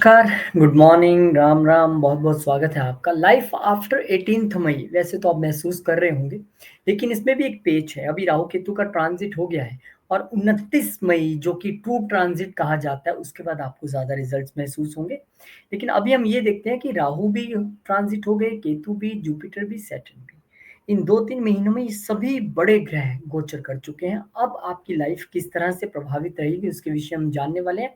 नमस्कार, good morning, Ram Ram, बहुत-बहुत स्वागत है आपका। लाइफ आफ्टर 18th मई वैसे तो आप महसूस कर रहे होंगे, लेकिन इसमें भी एक पेच है। अभी राहु केतु का ट्रांज़िट हो गया है और 29 मई जो कि ट्रू ट्रांज़िट कहा जाता है, उसके बाद आपको ज़्यादा रिज़ल्ट्स महसूस होंगे। लेकिन अभी हम ये देखते हैं कि राहु भी ट्रांज़िट हो गए, केतु भी, जुपिटर भी, सैटर्न भी। इन 2-3 महीनों में ये सभी बड़े ग्रह गोचर कर चुके हैं। अब आपकी लाइफ किस तरह से प्रभावित रहेगी, उसके विषय हम जानने वाले हैं।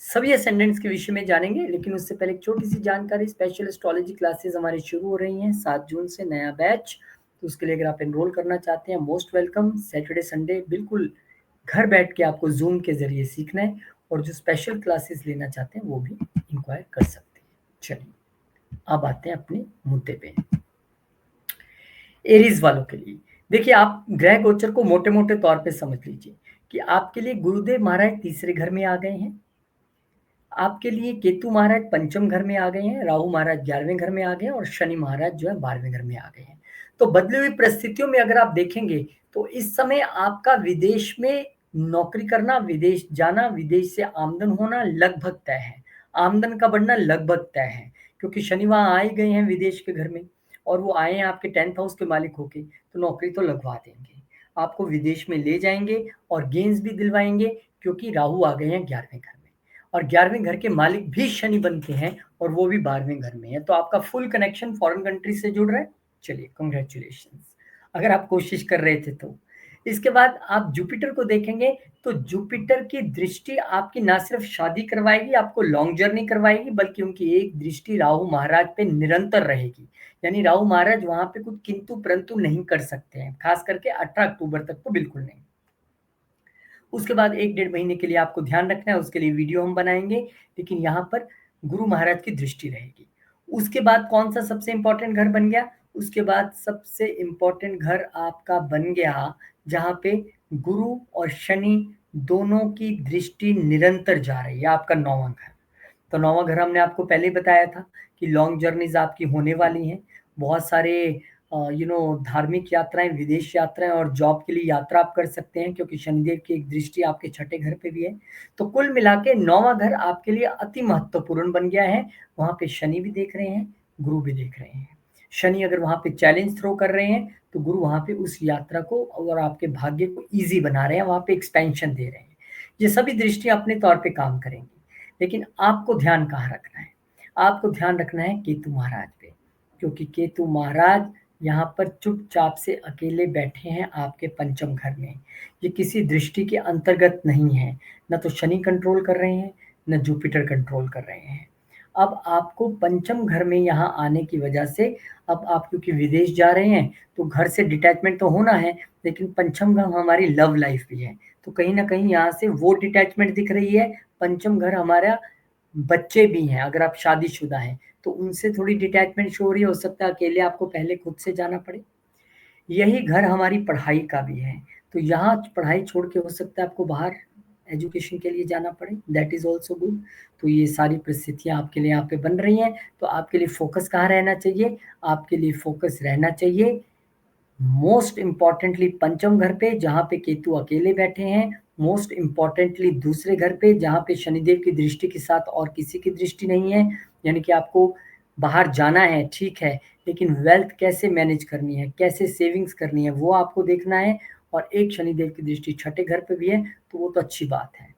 सभी असेंडेंट्स के विषय में जानेंगे, लेकिन उससे पहले एक छोटी-सी जानकारी। स्पेशल एस्ट्रोलॉजी क्लासेस हमारी शुरू हो रही हैं 7 जून से, नया बैच। तो उसके लिए अगर आप एनरोल करना चाहते हैं, मोस्ट वेलकम। सैटरडे, संडे बिल्कुल घर बैठ के आपको ज़ूम के ज़रिए सीखना है और जो स्पेशल क्लासेस लेना चाहते हैं, वो भी इंक्वायर कर सकते हैं। चलिए, अब आते हैं अपने मुद्दे पे। एरीज़ वालों के लिए, देखिए आप ग्रह गोचर को मोटे-मोटे तौर पे समझ लीजिए कि आपके लिए गुरुदेव महाराज तीसरे घर में आ गए हैं। आपके लिए केतु महाराज पंचम घर में आ गए हैं, राहु महाराज 11वें घर में आ गए हैं और शनि महाराज जो है 12वें घर में आ गए हैं। तो बदली हुई परिस्थितियों में अगर आप देखेंगे तो इस समय आपका विदेश में नौकरी करना, विदेश जाना, विदेश से आमदन होना लगभग तय है। आमदन का बढ़ना लगभग तय है, क्योंकि शनि वहाँ आ ही गए हैं विदेश के घर में और वो आए हैं आपके 10th हाउस के मालिक होके, तो नौकरी तो लगवा देंगे। आपको विदेश में ले जाएँगे और गेन्स भी दिलवाएँगे, क्योंकि राहु आ गए हैं 11वें घर में। और 11वें घर के मालिक भी शनि बनते हैं और वो भी 12वें घर में है। तो आपका फुल कनेक्शन फॉरेन कंट्री से जुड़ रहा है। चलिए, कांग्रेचुलेशंस, अगर आप कोशिश कर रहे थे तो। इसके बाद आप जुपिटर को देखेंगे तो जुपिटर की दृष्टि आपकी ना सिर्फ शादी करवाएगी, आपको लॉन्ग जर्नी करवाएगी, बल्कि उनकी एक दृष्टि राहु महाराज पे निरंतर रहेगी। यानी राहु महाराज वहां पे कुछ किंतु परंतु नहीं कर सकते हैं, खास करके 18 अक्टूबर तक तो बिल्कुल नहीं। उसके बाद 1 डेढ़ महीने के लिए आपको ध्यान रखना है, उसके लिए वीडियो हम बनाएँगे, लेकिन यहाँ पर गुरु महाराज की दृष्टि रहेगी। उसके बाद कौन-सा सबसे इम्पोर्टेंट घर बन गया? उसके बाद सबसे इम्पोर्टेंट घर आपका बन गया, जहाँ पे गुरु और शनि दोनों की दृष्टि निरंतर जा रही है, आपका 9वाँ घर। तो 9वाँ घर हमने आपको पहले ही बताया था कि लॉन्ग जर्नीज़ आपकी होने वाली हैं। बहुत सारे धार्मिक यात्राएँ, विदेश यात्राएँ और जॉब के लिए यात्रा आप कर सकते हैं, क्योंकि शनिदेव की एक दृष्टि आपके छठे घर पे भी है। तो कुल मिला के 9वाँ घर आपके लिए अति महत्वपूर्ण बन गया है। वहाँ पे शनि भी देख रहे हैं, गुरु भी देख रहे हैं। शनि अगर वहाँ पे चैलेंज थ्रो कर रहे हैं, तो गुरु वहाँ पे उस यात्रा को और आपके भाग्य को ईज़ी बना रहे हैं, वहाँ पे एक्सपेंशन दे रहे हैं। ये सभी दृष्टि अपने तौर पे काम करेंगी। लेकिन आपको ध्यान कहाँ रखना है? आपको ध्यान रखना है केतु महाराज पे, क्योंकि केतु महाराज यहाँ पर चुपचाप से अकेले बैठे हैं आपके पंचम घर में। ये किसी दृष्टि के अंतर्गत नहीं है, न तो शनि कंट्रोल कर रहे हैं, न जुपिटर कंट्रोल कर रहे हैं। अब आपको पंचम घर में यहाँ आने की वजह से, अब आप क्योंकि विदेश जा रहे हैं, तो घर से डिटैचमेंट तो होना है, लेकिन पंचम घर हमारी लव लाइफ भी है। तो कहीं न कहीं यहाँ से वो डिटैचमेंट दिख रही है। पंचम घर हमारा बच्चे भी हैं, अगर आप शादीशुदा हैं, तो उनसे थोड़ी डिटैचमेंट शो हो रही है, हो सकता है अकेले आपको पहले खुद से जाना पड़े। यही घर हमारी पढ़ाई का भी है, तो यहाँ पढ़ाई छोड़ के हो सकता है आपको बाहर एजुकेशन के लिए जाना पड़े, दैट इज़ ऑल्सो गुड। तो ये सारी परिस्थितियाँ आपके लिए यहाँ पे बन रही हैं, तो आपके लिए फ़ोकस कहाँ रहना चाहिए? आपके लिए फ़ोकस रहना चाहिए मोस्ट इम्पोर्टेंटली पंचम घर पे, जहाँ पे केतु अकेले बैठे हैं। मोस्ट इम्पोर्टेंटली दूसरे घर पे, जहाँ पे शनिदेव की दृष्टि के साथ और किसी की दृष्टि नहीं है। यानी कि आपको बाहर जाना है, ठीक है, लेकिन वेल्थ कैसे मैनेज करनी है, कैसे सेविंग्स करनी है, वो आपको देखना है। और एक शनिदेव की दृष्टि छठे घर पे भी है, तो वो तो अच्छी बात है।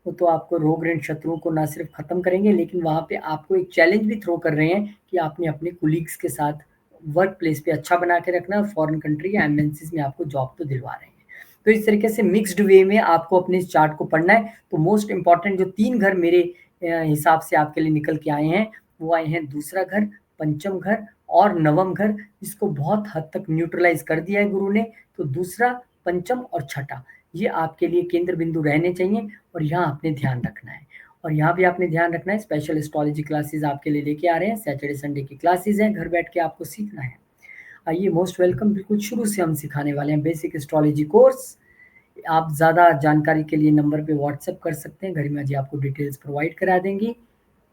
वो तो आपको रोग ऋण शत्रुओं को ना सिर्फ खत्म करेंगे, लेकिन वहाँ पे आपको एक चैलेंज भी थ्रो कर रहे हैं कि आपने अपने कोलीग्स के साथ वर्क प्लेस पे अच्छा बना के रखना है, और फॉरेन कंट्री या एमएनसीज में आपको जॉब तो दिलवा रहे हैं। तो इस तरीके से मिक्स्ड वे में आपको अपने इस चार्ट को पढ़ना है। तो मोस्ट इम्पोर्टेंट जो 3 घर मेरे हिसाब से आपके लिए निकल के आए हैं, वो आए हैं दूसरा घर, पंचम घर और नवम घर, जिसको बहुत हद तक न्यूट्रलाइज़ कर दिया है गुरु ने। तो दूसरा, पंचम और छठा, ये आपके लिए केंद्र बिंदु रहने चाहिए और यहाँ आपने ध्यान रखना है। और यहाँ भी आपने ध्यान रखना है, स्पेशल एस्ट्रोलॉजी क्लासेस आपके लिए लेके आ रहे हैं। सैटरडे संडे की क्लासेस हैं, घर बैठ के आपको सीखना है। आइए, मोस्ट वेलकम। बिल्कुल शुरू से हम सिखाने वाले हैं बेसिक एस्ट्रोलॉजी कोर्स। आप ज़्यादा जानकारी के लिए नंबर पे व्हाट्सएप कर सकते हैं, गरिमा जी आपको डिटेल्स प्रोवाइड करा देंगी।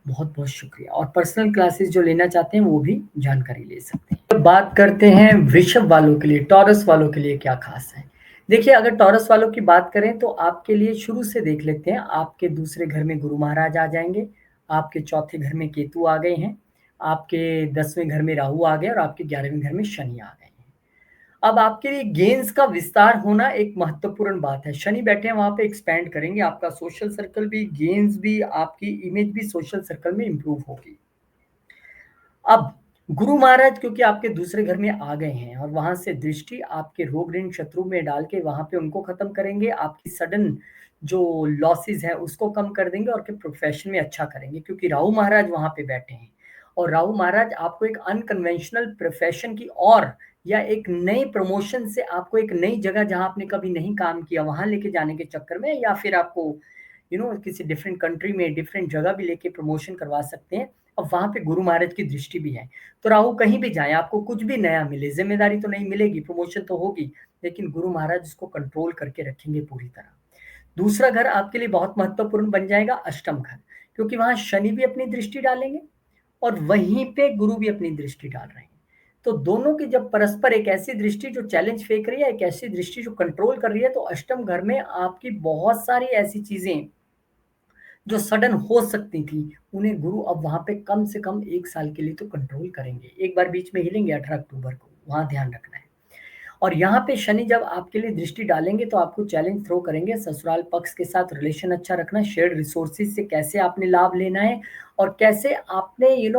बहुत बहुत शुक्रिया। और पर्सनल क्लासेस जो लेना चाहते हैं, वो भी जानकारी ले सकते हैं। तो बात करते हैं वृषभ वालों के लिए, टॉरस वालों के लिए क्या खास है। देखिए, अगर टॉरस वालों की बात करें तो आपके लिए शुरू से देख लेते हैं। आपके दूसरे घर में गुरु महाराज आ जाएंगे, आपके चौथे घर में केतु आ गए हैं, आपके 10वें घर में राहु आ गए और आपके 11वें घर में शनि आ गए हैं। अब आपके लिए गेन्स का विस्तार होना एक महत्वपूर्ण बात है। शनि बैठे हैं वहाँ पे एक्सपैंड करेंगे, आपका सोशल सर्कल भी, गेन्स भी, आपकी इमेज भी सोशल सर्कल में इम्प्रूव होगी। अब गुरु महाराज क्योंकि आपके दूसरे घर में आ गए हैं और वहां से दृष्टि आपके रोग ऋण शत्रु में डाल के वहां पे उनको खत्म करेंगे, आपकी सडन जो लॉसेस है उसको कम कर देंगे और के प्रोफेशन में अच्छा करेंगे क्योंकि राहु महाराज वहां पे बैठे हैं। और राहु महाराज आपको एक अनकन्वेंशनल प्रोफेशन की और या एक नई प्रमोशन से आपको एक नई जगह जहां आपने कभी नहीं काम किया वहां लेके जाने के चक्कर में, या फिर आपको किसी डिफरेंट कंट्री में डिफरेंट जगह भी लेके प्रमोशन करवा सकते हैं। और वहां पे गुरु महाराज की दृष्टि भी है। तो राहु कहीं भी जाए आपको कुछ भी नया मिले, जिम्मेदारी तो नहीं मिलेगी, प्रमोशन तो होगी, लेकिन गुरु महाराज इसको कंट्रोल करके रखेंगे पूरी तरह। दूसरा घर आपके लिए बहुत महत्वपूर्ण बन जाएगा, अष्टम घर, क्योंकि वहां शनि भी अपनी दृष्टि डालेंगे और वहीं पे गुरु भी अपनी दृष्टि डाल रहे हैं। तो दोनों की जब परस्पर एक ऐसी दृष्टि जो चैलेंज फेंक रही है, एक ऐसी दृष्टि जो कंट्रोल कर रही है, तो अष्टम घर में आपकी बहुत सारी ऐसी चीजें जो सडन हो सकती थी, उन्हें गुरु अब वहां पे कम से कम 1 साल के लिए तो कंट्रोल करेंगे। एक बार बीच में हिलेंगे 18 अक्टूबर को, वहां ध्यान रखना है। और यहाँ पे शनि जब आपके लिए दृष्टि डालेंगे तो आपको चैलेंज थ्रो करेंगे, ससुराल पक्ष के साथ रिलेशन अच्छा रखना, शेयर्ड रिसोर्सेज से कैसे आपने लाभ लेना है और कैसे आपने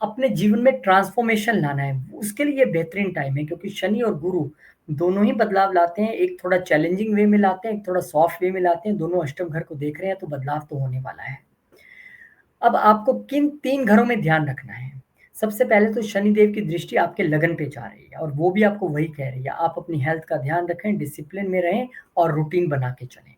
अपने जीवन में ट्रांसफॉर्मेशन लाना है, उसके लिए बेहतरीन टाइम है। क्योंकि शनि और गुरु दोनों ही बदलाव लाते हैं, एक थोड़ा चैलेंजिंग वे में लाते हैं, एक थोड़ा सॉफ्ट वे में लाते हैं। दोनों अष्टम घर को देख रहे हैं तो बदलाव तो होने वाला है। अब आपको किन 3 घरों में ध्यान रखना है? सबसे पहले तो शनिदेव की दृष्टि आपके लगन पे जा रही है और वो भी आपको वही कह रही है, आप अपनी हेल्थ का ध्यान रखें, डिसिप्लिन में रहें और रूटीन बना के चलें।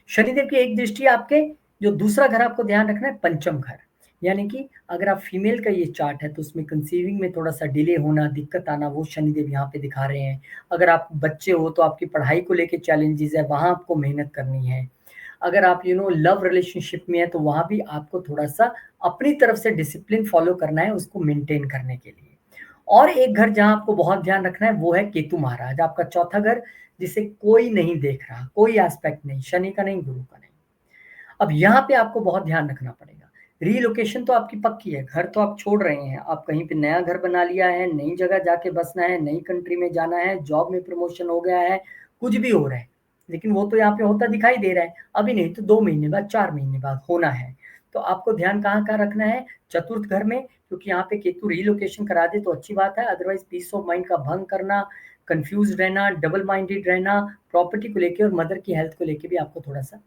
शनिदेव की एक दृष्टि आपके, जो दूसरा घर आपको ध्यान रखना है, पंचम घर। यानी कि अगर आप फीमेल का ये चार्ट है तो उसमें कंसीविंग में थोड़ा सा डिले होना, दिक्कत आना, वो शनिदेव यहाँ पे दिखा रहे हैं। अगर आप बच्चे हो तो आपकी पढ़ाई को लेके चैलेंजेस है, वहां आपको मेहनत करनी है। अगर आप लव रिलेशनशिप में है तो वहां भी आपको थोड़ा सा अपनी तरफ से डिसिप्लिन फॉलो करना है उसको मेंटेन करने के लिए। और एक घर जहां आपको बहुत ध्यान रखना है वो है केतु महाराज, आपका चौथा घर, जिसे कोई नहीं देख रहा, कोई एस्पेक्ट नहीं, शनि का नहीं, गुरु का नहीं। अब यहाँ पे आपको बहुत ध्यान रखना पड़ेगा। रीलोकेशन तो आपकी पक्की है, घर तो आप छोड़ रहे हैं, आप कहीं पे नया घर बना लिया है, नई जगह जाके बसना है, नई कंट्री में जाना है, जॉब में प्रमोशन हो गया है, कुछ भी हो रहा है, लेकिन वो तो यहाँ पे होता दिखाई दे रहा है। अभी नहीं तो 2 महीने बाद, 4 महीने बाद होना है। तो आपको ध्यान कहाँ रखना है? चतुर्थ घर में, क्योंकि यहाँ पे केतु रीलोकेशन करा दे तो अच्छी बात है, अदरवाइज पीस ऑफ माइंड का भंग करना, कंफ्यूज रहना, डबल माइंडेड रहना, प्रॉपर्टी को लेके और मदर की हेल्थ को लेके भी आपको थोड़ा सा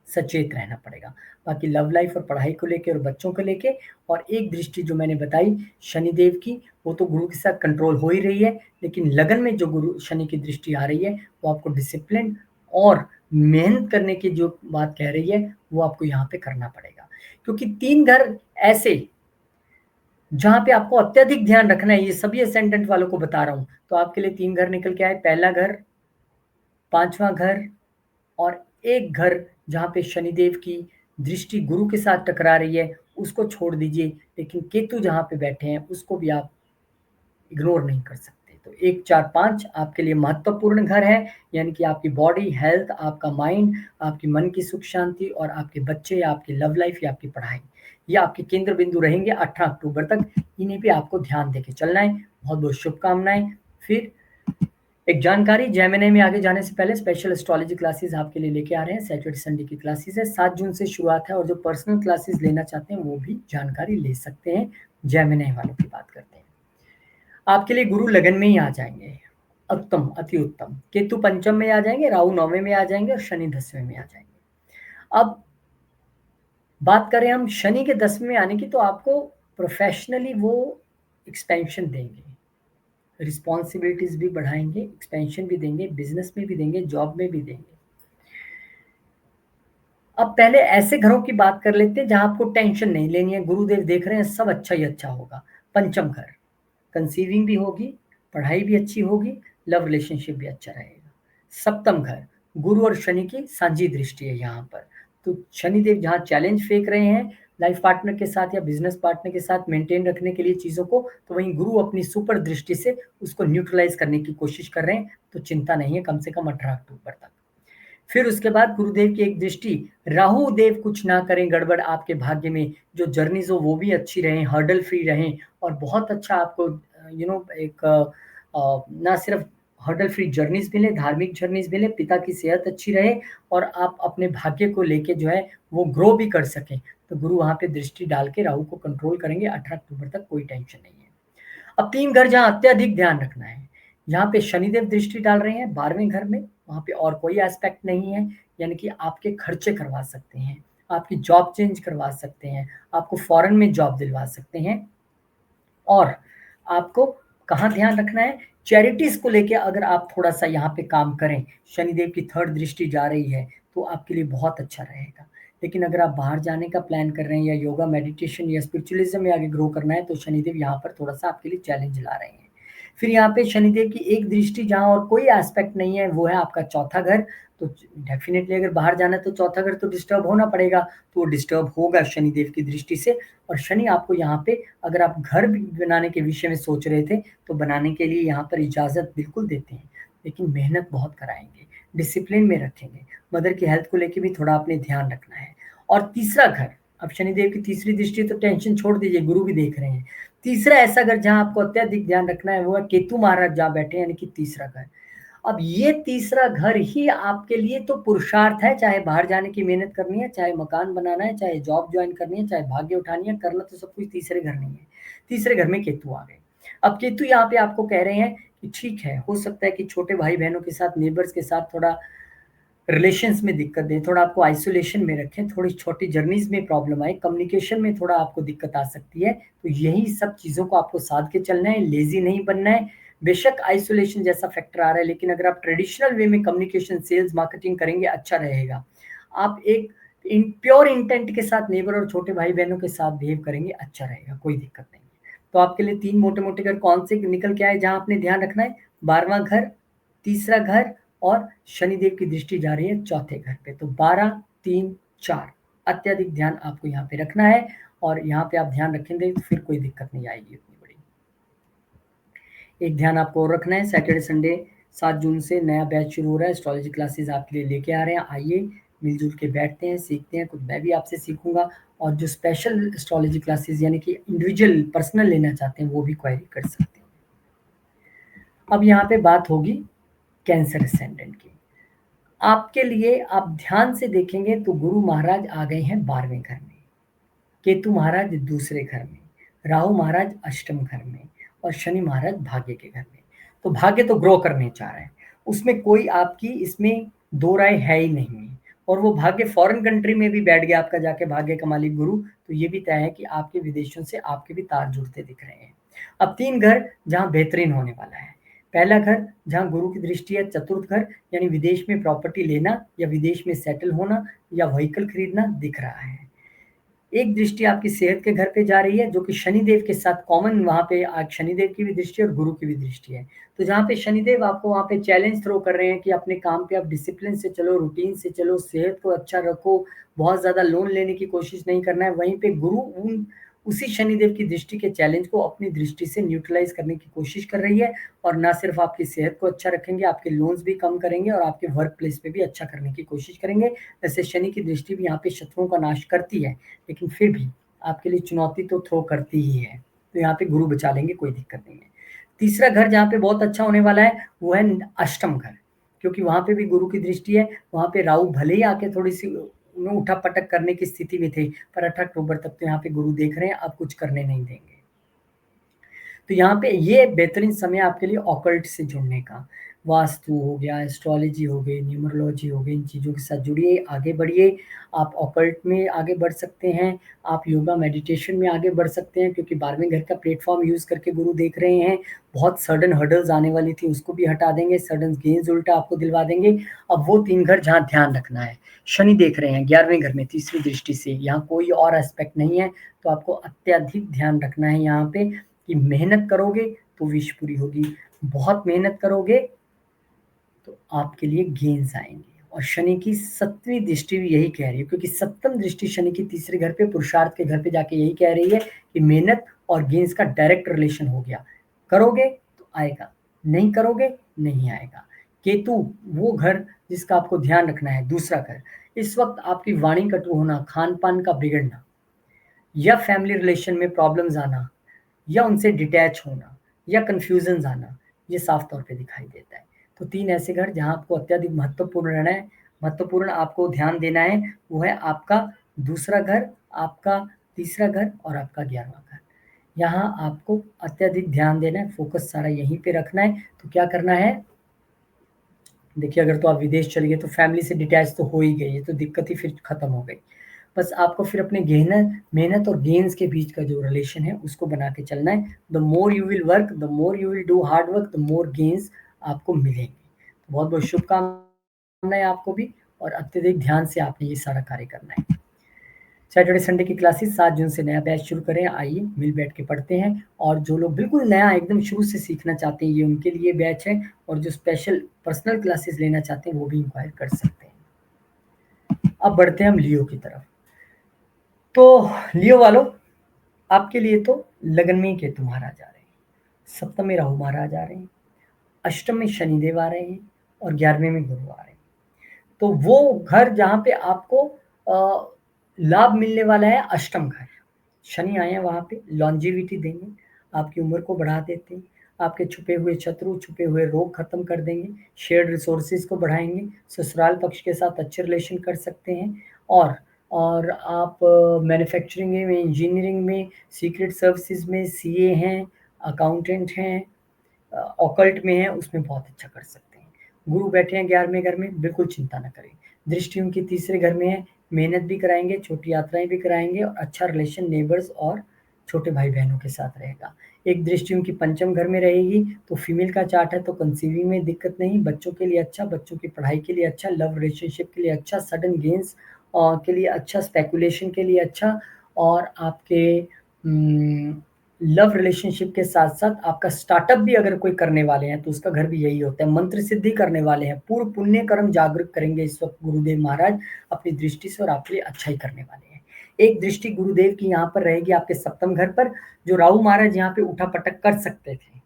सचेत रहना पड़ेगा। बाकी लव लाइफ और पढ़ाई को लेके और बच्चों को लेके, और एक दृष्टि जो मैंने बताई शनिदेव की, वो तो गुरु के साथ कंट्रोल हो ही रही है, लेकिन लगन में जो गुरु शनि की दृष्टि आ रही है वो आपको डिसिप्लिन और मेहनत करने की जो बात कह रही है वो आपको यहाँ पे करना पड़ेगा। क्योंकि 3 घर ऐसे जहां पे आपको अत्यधिक ध्यान रखना है, ये सभी असेंडेंट वालों को बता रहा हूं, तो आपके लिए 3 घर निकल के आए। पहला घर, 5वां घर और एक घर जहाँ पे शनिदेव की दृष्टि गुरु के साथ टकरा रही है, उसको छोड़ दीजिए, लेकिन केतु जहाँ पे बैठे हैं उसको भी आप इग्नोर नहीं कर सकते। तो 1, 4, 5 आपके लिए महत्वपूर्ण घर है, यानी कि आपकी बॉडी हेल्थ, आपका माइंड, आपकी मन की सुख शांति और आपके बच्चे या आपकी लव लाइफ या आपकी पढ़ाई, ये आपके केंद्र बिंदु रहेंगे 18 अक्टूबर तक। इन्हें भी आपको ध्यान देके चलना है। बहुत बहुत शुभकामनाएं। फिर एक जानकारी, जेमिनी में आगे जाने से पहले स्पेशल एस्ट्रोलॉजी क्लासेस आपके लिए लेके आ रहे हैं। सैटरडे संडे की क्लासेस है, 7 जून से शुरुआत है, और जो पर्सनल क्लासेस लेना चाहते हैं वो भी जानकारी ले सकते हैं। जेमिनी वालों की बात करते हैं। आपके लिए गुरु लगन में ही आ जाएंगे, उत्तम, अति उत्तम। केतु पंचम में आ जाएंगे, राहु 9वें में आ जाएंगे और शनि 10वें में आ जाएंगे। अब बात करें हम शनि के 10वें में आने की, तो आपको प्रोफेशनली वो एक्सपेंशन देंगे, रिस्पॉन्सिबिलिटीज भी बढ़ाएंगे, एक्सपेंशन भी देंगे, बिजनेस में भी देंगे, जॉब में भी देंगे। अब पहले ऐसे घरों की बात कर लेते हैं जहां आपको टेंशन नहीं लेनी है, गुरुदेव देख रहे हैं, सब अच्छा ही अच्छा होगा। पंचम घर, कंसीविंग भी होगी, पढ़ाई भी अच्छी होगी, लव रिलेशनशिप भी अच्छा रहेगा। सप्तम घर, गुरु और शनि की साझी दृष्टि है यहाँ पर, तो शनिदेव जहाँ चैलेंज फेंक रहे हैं लाइफ पार्टनर के साथ या बिजनेस पार्टनर के साथ मेंटेन रखने के लिए चीजों को, तो वहीं गुरु अपनी सुपर दृष्टि से उसको न्यूट्रलाइज करने की कोशिश कर रहे हैं। तो चिंता नहीं है, कम से कम 18 अक्टूबर तक। फिर उसके बाद गुरुदेव की एक दृष्टि, राहु देव कुछ ना करें गड़बड़ आपके भाग्य में, जो जर्नीज हो वो भी अच्छी रहें, हर्डल फ्री रहें और बहुत अच्छा आपको एक ना सिर्फ हर्डल फ्री जर्नीज मिले, धार्मिक जर्नीज मिले, पिता की सेहत अच्छी रहे और आप अपने भाग्य को लेके जो है वो ग्रो भी कर सकें। तो गुरु वहाँ पे दृष्टि डाल के राहु को कंट्रोल करेंगे 18 अक्टूबर तक, कोई टेंशन नहीं है। अब 3 घर जहाँ अत्यधिक ध्यान रखना है, यहाँ पे शनिदेव दृष्टि डाल रहे हैं 12वें घर में, वहाँ पे और कोई एस्पेक्ट नहीं है, यानी कि आपके खर्चे करवा सकते हैं, आपकी जॉब चेंज करवा सकते हैं, आपको फॉरेन में जॉब दिलवा सकते हैं। और आपको कहाँ ध्यान रखना है, चैरिटीज को लेके अगर आप थोड़ा सा यहाँ पे काम करें, शनिदेव की थर्ड दृष्टि जा रही है तो आपके लिए बहुत अच्छा रहेगा। लेकिन अगर आप बाहर जाने का प्लान कर रहे हैं या योगा मेडिटेशन या स्पिरिचुअलिज्म में आगे ग्रो करना है तो शनिदेव यहाँ पर थोड़ा सा आपके लिए चैलेंज ला रहे हैं। फिर यहाँ पे शनिदेव की एक दृष्टि जहाँ और कोई एस्पेक्ट नहीं है वो है आपका चौथा घर। तो डेफिनेटली अगर बाहर जाना है तो चौथा घर तो डिस्टर्ब होना पड़ेगा, तो वो डिस्टर्ब होगा शनिदेव की दृष्टि से। और शनि आपको यहाँ पे अगर आप घर भी बनाने के विषय में सोच रहे थे तो बनाने के लिए यहाँ पर इजाज़त बिल्कुल देते हैं, लेकिन मेहनत बहुत कराएंगे, डिसिप्लिन में रखेंगे, मदर की हेल्थ को लेके भी थोड़ा आपने ध्यान रखना है। और तीसरा घर, अब शनिदेव की तीसरी दृष्टि तो टेंशन छोड़ दीजिए, गुरु भी देख रहे हैं। तीसरा ऐसा घर जहाँ आपको अत्यधिक ध्यान रखना है वो है केतु महाराज जहाँ बैठे हैं, यानी कि तीसरा घर। अब ये तीसरा घर ही आपके लिए तो पुरुषार्थ है, चाहे बाहर जाने की मेहनत करनी है, चाहे मकान बनाना है, चाहे जॉब ज्वाइन करनी है, चाहे भाग्य उठानी है, करना तो सब कुछ तीसरे घर नहीं है। तीसरे घर में केतु आ गए। अब केतु यहाँ पे आपको कह रहे हैं कि ठीक है, हो सकता है कि छोटे भाई बहनों के साथ, नेबर्स के साथ थोड़ा रिलेशंस में दिक्कत दें, थोड़ा आपको आइसोलेशन में रखें, थोड़ी छोटी जर्नीज में प्रॉब्लम आए, कम्युनिकेशन में थोड़ा आपको दिक्कत आ सकती है। तो यही सब चीज़ों को आपको साध के चलना है, लेजी नहीं बनना है। बेशक आइसोलेशन जैसा फैक्टर आ रहा है, लेकिन अगर आप ट्रेडिशनल वे में कम्युनिकेशन, सेल्स, मार्केटिंग करेंगे अच्छा रहेगा। आप एक प्योर इंटेंट के साथ नेबर और छोटे भाई बहनों के साथ बिहेव करेंगे अच्छा रहेगा, कोई दिक्कत नहीं है। तो आपके लिए 3 मोटे मोटे घर कौन से निकल के आए जहां आपने ध्यान रखना है, 12वां घर, तीसरा घर और शनिदेव की दृष्टि जा रही है चौथे घर पे। तो 12, 3, 4 अत्यधिक ध्यान आपको यहाँ पे रखना है और यहाँ पे आप ध्यान रखेंगे तो फिर कोई दिक्कत नहीं आएगी उतनी बड़ी। एक ध्यान आपको और रखना है, सैटरडे संडे 7 जून से नया बैच शुरू हो रहा है, एस्ट्रोलॉजी क्लासेस आपके लिए लेके आ रहे हैं। आइए मिलजुल के बैठते हैं, सीखते हैं, कुछ मैं भी आपसे सीखूंगा। और जो स्पेशल एस्ट्रोलॉजी क्लासेस यानी कि इंडिविजुअल पर्सनल लेना चाहते हैं वो भी क्वेरी कर सकते हैं। अब यहाँ पे बात होगी कैंसर असेंडेंट की। आपके लिए आप ध्यान से देखेंगे तो गुरु महाराज आ गए हैं 12वें घर में, केतु महाराज दूसरे घर में, राहु महाराज अष्टम घर में और शनि महाराज भाग्य के घर में। तो भाग्य तो ग्रो करने चाह रहे हैं, उसमें कोई आपकी इसमें दो राय है ही नहीं है। और वो भाग्य फॉरेन कंट्री में भी बैठ गया आपका जाके भाग्य का मालिक गुरु, तो ये भी तय है कि आपके विदेशों से आपके भी तार जुड़ते दिख रहे हैं। अब 3 घर जहाँ बेहतरीन होने वाला है। पहला घर जहाँ गुरु की दृष्टि है चतुर्थ घर, यानी विदेश में प्रॉपर्टी लेना या विदेश में सेटल होना या व्हीकल खरीदना दिख रहा है। एक दृष्टि आपकी सेहत के घर पे जा रही है जो कि शनिदेव के साथ कॉमन, वहाँ पे आज शनिदेव की भी दृष्टि और गुरु की भी दृष्टि है। तो जहाँ पे शनिदेव आपको वहाँ पे चैलेंज थ्रो कर रहे हैं कि अपने काम पे आप डिसिप्लिन से चलो, रूटीन से चलो, सेहत को अच्छा रखो, बहुत ज़्यादा लोन लेने की कोशिश नहीं करना है, वहीं पे गुरु उसी शनिदेव की दृष्टि के चैलेंज को अपनी दृष्टि से न्यूट्रलाइज करने की कोशिश कर रही है। और ना सिर्फ आपकी सेहत को अच्छा रखेंगे, आपके लोन्स भी कम करेंगे और आपके वर्क प्लेस पे भी अच्छा करने की कोशिश करेंगे। वैसे शनि की दृष्टि भी यहाँ पे शत्रुओं का नाश करती है, लेकिन फिर भी आपके लिए चुनौती तो थ्रो करती ही है। तो यहाँ पे गुरु बचा लेंगे, कोई दिक्कत नहीं है। तीसरा घर जहाँ पे बहुत अच्छा होने वाला है वो है अष्टम घर, क्योंकि वहाँ पे भी गुरु की दृष्टि है। वहाँ पे राहु भले ही आके थोड़ी सी उठा पटक करने की स्थिति में थे, पर 18 अक्टूबर तक तो यहाँ पे गुरु देख रहे हैं, अब कुछ करने नहीं देंगे। तो यहाँ पे ये बेहतरीन समय आपके लिए ऑकल्ट से जुड़ने का, वास्तु हो गया, एस्ट्रोलॉजी हो गई, न्यूमरोलॉजी हो गई, इन चीज़ों के साथ जुड़िए, आगे बढ़िए। आप ऑकल्ट में आगे बढ़ सकते हैं, आप योगा मेडिटेशन में आगे बढ़ सकते हैं, क्योंकि 12वें घर का प्लेटफॉर्म यूज़ करके गुरु देख रहे हैं। बहुत सडन हर्डल्स आने वाली थी उसको भी हटा देंगे, सडन गेन्स उल्टा आपको दिलवा देंगे। अब वो 3 घर जहाँ ध्यान रखना है, शनि देख रहे हैं 11वें घर में तीसरी दृष्टि से, यहाँ कोई और एस्पेक्ट नहीं है। तो आपको अत्यधिक ध्यान रखना है यहाँ पे कि मेहनत करोगे तो विश पूरी होगी, बहुत मेहनत करोगे तो आपके लिए गेन्स आएंगे। और शनि की 7वीं दृष्टि भी यही कह रही है, क्योंकि 7वीं दृष्टि शनि की तीसरे घर पे, पुरुषार्थ के घर पे जाके यही कह रही है कि मेहनत और गेन्स का डायरेक्ट रिलेशन हो गया। करोगे तो आएगा, नहीं करोगे नहीं आएगा। केतु वो घर जिसका आपको ध्यान रखना है, दूसरा घर। इस वक्त आपकी वाणी कटु होना, खान पान का बिगड़ना या फैमिली रिलेशन में प्रॉब्लम्स आना या उनसे डिटैच होना या कंफ्यूजन आना, ये साफ तौर पे दिखाई देता है। तो 3 ऐसे घर जहाँ आपको अत्यधिक महत्वपूर्ण रहना है, महत्वपूर्ण आपको ध्यान देना है, वो है आपका दूसरा घर, आपका तीसरा घर और आपका 11वां घर। यहाँ आपको अत्यधिक ध्यान देना है, फोकस सारा यहीं पे रखना है। तो क्या करना है, देखिए अगर तो आप विदेश चले गए तो फैमिली से डिटैच तो हो ही गए, ये तो दिक्कत ही फिर खत्म हो गई। बस आपको फिर अपने मेहनत और गेन्स के बीच का जो रिलेशन है उसको बना के चलना है। The more you will work, the more you will do hard work, the more gains आपको मिलेंगे। तो बहुत बहुत शुभकामनाएं आपको भी, और अत्यधिक ध्यान से आपने ये सारा कार्य करना है। सैटरडे संडे की क्लासेस 7 जून से नया बैच शुरू करें, आइए मिल बैठ के पढ़ते हैं। और जो लोग बिल्कुल नया एकदम शुरू से सीखना चाहते हैं, ये उनके लिए बैच है, और जो स्पेशल पर्सनल क्लासेस लेना चाहते हैं वो भी इंक्वायर कर सकते हैं। अब बढ़ते हैं हम लियो की तरफ। तो लियो वालों, आपके लिए तो लगन में केतु महाराज आ रहे हैं, सप्तम में राहु महाराज आ रहे हैं, अष्टम में शनिदेव आ रहे हैं और 11वें में गुरु आ रहे हैं। तो वो घर जहाँ पे आपको लाभ मिलने वाला है, अष्टम घर। शनि आए हैं वहाँ पे, लॉन्जिविटी देंगे, आपकी उम्र को बढ़ा देते हैं, आपके छुपे हुए शत्रु, छुपे हुए रोग खत्म कर देंगे, शेयर्ड रिसोर्सेज को बढ़ाएंगे, ससुराल पक्ष के साथ अच्छे रिलेशन कर सकते हैं। और आप मैन्युफैक्चरिंग में, इंजीनियरिंग में, सीक्रेट सर्विसेज में, सीए हैं, अकाउंटेंट हैं, ऑकल्ट में है, उसमें बहुत अच्छा कर सकते हैं। गुरु बैठे हैं 11वें घर में, बिल्कुल चिंता न करें। दृष्टि उनकी तीसरे घर में है, मेहनत भी कराएंगे, छोटी यात्राएं भी कराएंगे और अच्छा रिलेशन नेबर्स और छोटे भाई बहनों के साथ रहेगा। एक दृष्टि उनकी पंचम घर में रहेगी, तो फीमेल का चार्ट है तो कंसीविंग में दिक्कत नहीं, बच्चों के लिए अच्छा, बच्चों की पढ़ाई के लिए अच्छा, लव रिलेशनशिप के लिए अच्छा, सडन गेन्स के लिए अच्छा, स्पेकुलेशन के लिए अच्छा, और आपके लव रिलेशनशिप के साथ साथ आपका स्टार्टअप भी अगर कोई करने वाले हैं तो उसका घर भी यही होता है। मंत्र सिद्धि करने वाले हैं, पूर्व पुण्य कर्म जागृत करेंगे इस वक्त गुरुदेव महाराज अपनी दृष्टि से, और आपके लिए अच्छा ही करने वाले हैं। एक दृष्टि गुरुदेव की यहाँ पर रहेगी आपके सप्तम घर पर, जो राहु महाराज यहाँ पे उठा पटक कर सकते थे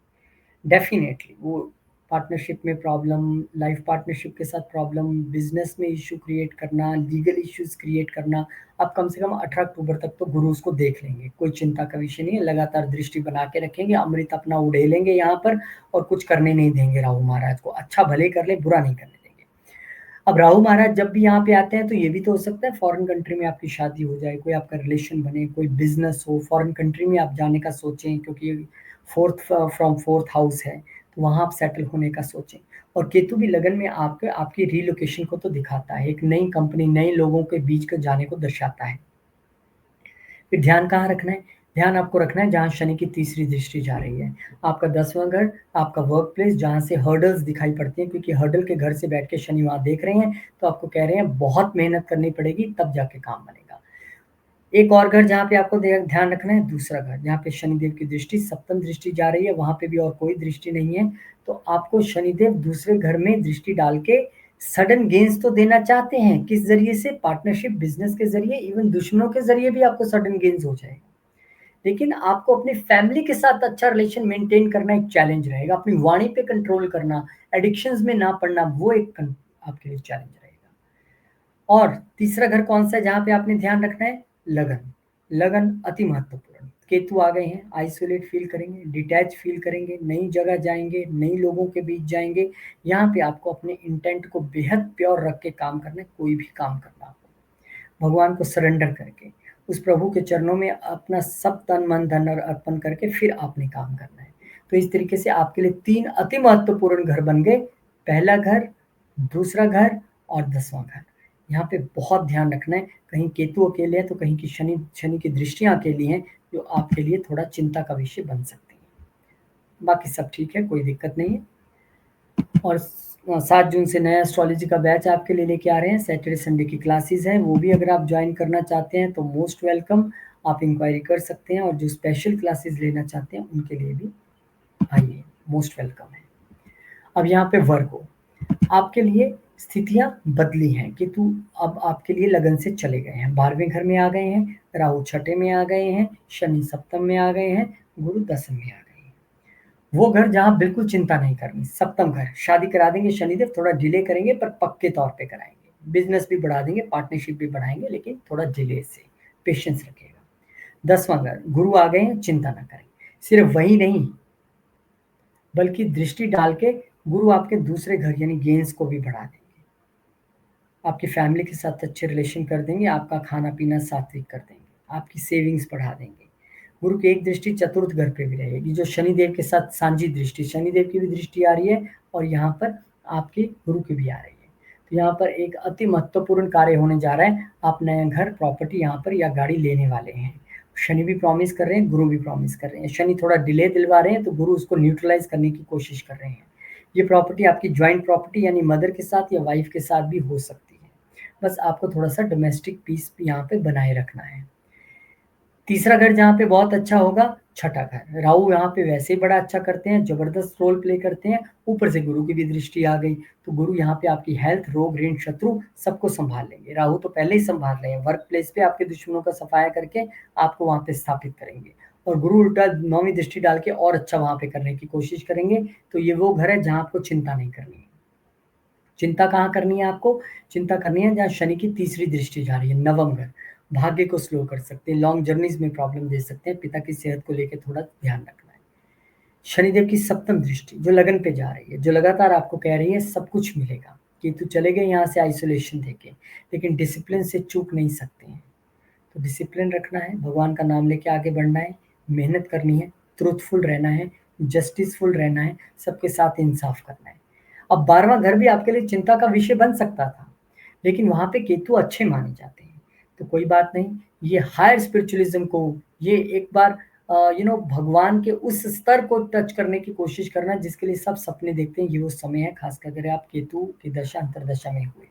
डेफिनेटली। वो पार्टनरशिप में प्रॉब्लम, लाइफ पार्टनरशिप के साथ प्रॉब्लम, बिजनेस में इशू क्रिएट करना, लीगल इश्यूज क्रिएट करना, अब कम से कम 18 अक्टूबर तक तो गुरु उसको देख लेंगे, कोई चिंता का विषय नहीं है। लगातार दृष्टि बना के रखेंगे, अमृत अपना उड़ेलेंगे यहाँ पर, और कुछ करने नहीं देंगे राहु महाराज को। अच्छा भले कर ले, बुरा नहीं करने देंगे। अब राहु महाराज जब भी यहाँ पे आते हैं तो ये भी तो हो सकता है फॉरेन कंट्री में आपकी शादी हो जाए, कोई आपका रिलेशन बने, कोई बिजनेस हो, फॉरेन कंट्री में आप जाने का सोचें, क्योंकि फोर्थ हाउस है, तो वहां आप सेटल होने का सोचें। और केतु भी लगन में आपकी रीलोकेशन को तो दिखाता है, एक नई कंपनी, नए लोगों के बीच को जाने को दर्शाता है। फिर ध्यान कहाँ रखना है, ध्यान आपको रखना है जहाँ शनि की तीसरी दृष्टि जा रही है, आपका 10वां घर, आपका वर्क प्लेस, जहाँ से हर्डल्स दिखाई पड़ती हैं, क्योंकि हर्डल के घर से बैठ के शनि वहां देख रहे हैं, तो आपको कह रहे हैं बहुत मेहनत करनी पड़ेगी तब जाके काम बनेगा। एक और घर जहाँ पे आपको ध्यान रखना है, दूसरा घर जहाँ पे शनिदेव की दृष्टि, सप्तम दृष्टि जा रही है, वहां पे भी और कोई दृष्टि नहीं है। तो आपको शनिदेव दूसरे घर में दृष्टि डाल के सडन गेन्स तो देना चाहते हैं, किस जरिए से, पार्टनरशिप, बिजनेस के जरिए, इवन दुश्मनों के जरिए भी आपको सडन गेन्स हो जाएगा। लेकिन आपको अपने फैमिली के साथ अच्छा रिलेशन मेंटेन करना एक चैलेंज रहेगा, अपनी वाणी पे कंट्रोल करना, एडिक्शंस में ना पड़ना, वो एक आपके लिए चैलेंज रहेगा। और तीसरा घर कौन सा है जहाँ पे आपने ध्यान रखना है, लगन। लगन अति महत्वपूर्ण, केतु आ गए हैं, आइसोलेट फील करेंगे, डिटैच फील करेंगे, नई जगह जाएंगे, नई लोगों के बीच जाएंगे। यहाँ पे आपको अपने इंटेंट को बेहद प्योर रख के काम करना है, कोई भी काम करना हो भगवान को सरेंडर करके, उस प्रभु के चरणों में अपना सब तन मन धन और अर्पण करके फिर आपने काम करना है। तो इस तरीके से आपके लिए 3 अति महत्वपूर्ण घर बन गए, पहला घर, दूसरा घर और 10वां घर। यहाँ पे बहुत ध्यान रखना है, कहीं केतु अकेले है तो कहीं की शनि की दृष्टियां अकेली हैं, जो आपके लिए थोड़ा चिंता का विषय बन सकती है। बाकी सब ठीक है, कोई दिक्कत नहीं है। और 7 जून से नया एस्ट्रोलॉजी का बैच आपके लिए लेके आ रहे हैं, सैटरडे संडे की क्लासेस हैं, वो भी अगर आप ज्वाइन करना चाहते हैं तो मोस्ट वेलकम, आप इंक्वायरी कर सकते हैं। और जो स्पेशल क्लासेस लेना चाहते हैं उनके लिए भी आइए, मोस्ट वेलकम है। अब यहाँ पे वर्क हो, आपके लिए स्थितियां बदली हैं, केतु अब आपके लिए लगन से चले गए हैं, 12वें घर में आ गए हैं, राहु छठे में आ गए हैं, शनि सप्तम में आ गए हैं, गुरु दसम में आ गए हैं। वो घर जहाँ बिल्कुल चिंता नहीं करनी। सप्तम घर, शादी करा देंगे शनिदेव, थोड़ा डिले करेंगे पर पक्के तौर पे कराएँगे। बिज़नेस भी बढ़ा देंगे, पार्टनरशिप भी बढ़ाएँगे लेकिन थोड़ा डिले से, पेशेंस रखिएगा। 10वां घर, गुरु आ गए हैं, चिंता ना करें। सिर्फ वही नहीं, बल्कि दृष्टि डाल के गुरु आपके दूसरे घर यानी गेंस को भी बढ़ा देंगे। आपकी फैमिली के साथ अच्छे रिलेशन कर देंगे, आपका खाना-पीना सात्विक कर देंगे, आपकी सेविंग्स बढ़ा देंगे। गुरु की एक दृष्टि चतुर्थ घर पे भी रहेगी, जो शनिदेव के साथ सांझी दृष्टि, शनिदेव की भी दृष्टि आ रही है और यहाँ पर आपके गुरु की भी आ रही है। तो यहाँ पर एक अति महत्वपूर्ण कार्य होने जा रहा है। आप नया घर, प्रॉपर्टी यहाँ पर या गाड़ी लेने वाले हैं। शनि भी प्रॉमिस कर रहे हैं, गुरु भी प्रॉमिस कर रहे हैं। शनि थोड़ा डिले दिलवा रहे हैं तो गुरु उसको न्यूट्रलाइज करने की कोशिश कर रहे हैं। ये प्रॉपर्टी आपकी जॉइंट प्रॉपर्टी यानी मदर के साथ या वाइफ के साथ भी हो सकती है। बस आपको थोड़ा-सा डोमेस्टिक पीस भी यहाँ पे बनाए रखना है। तीसरा घर जहाँ पे बहुत अच्छा होगा, छठा घर। राहु यहाँ पे वैसे ही बड़ा अच्छा करते हैं, ज़बरदस्त रोल प्ले करते हैं, ऊपर से गुरु की भी दृष्टि आ गई, तो गुरु यहाँ पे आपकी हेल्थ, रोग, ऋण, शत्रु सबको सँभाल लेंगे। राहु तो पहले ही सँभाल रहे हैं, वर्क प्लेस पे आपके दुश्मनों का सफाया करके आपको वहाँ पे स्थापित करेंगे और गुरु उल्टा 9वीं दृष्टि डाल के और अच्छा वहाँ पे करने की कोशिश करेंगे, तो ये वो घर है जहाँ आपको चिंता नहीं करनी है। चिंता कहाँ करनी है आपको? चिंता करनी है जहाँ शनि की तीसरी दृष्टि जा रही है, नवम घर। भाग्य को स्लो कर सकते हैं, लॉन्ग जर्नीज़ में प्रॉब्लम दे सकते हैं, पिता की सेहत को लेके थोड़ा ध्यान रखना है। शनिदेव की सप्तम दृष्टि जो लगन पे जा रही है, जो लगातार आपको कह रही है सब कुछ मिलेगा। केतु चले गए यहाँ से आइसोलेशन देके, लेकिन डिसिप्लिन से चूक नहीं सकते हैं। तो डिसिप्लिन रखना है, भगवान का नाम लेके आगे बढ़ना है, मेहनत करनी है, ट्रूथफुल रहना है, जस्टिसफुल रहना है, सबके साथ इंसाफ करना है। अब 12वां घर भी आपके लिए चिंता का विषय बन सकता था, लेकिन वहाँ पे केतु अच्छे माने जाते हैं, तो कोई बात नहीं। ये हायर स्पिरिचुअलिज्म को, ये एक बार भगवान के उस स्तर को टच करने की कोशिश करना जिसके लिए सब सपने देखते हैं, ये वो समय है, खासकर अगर आप केतु की दशा अंतर्दशा में हुए।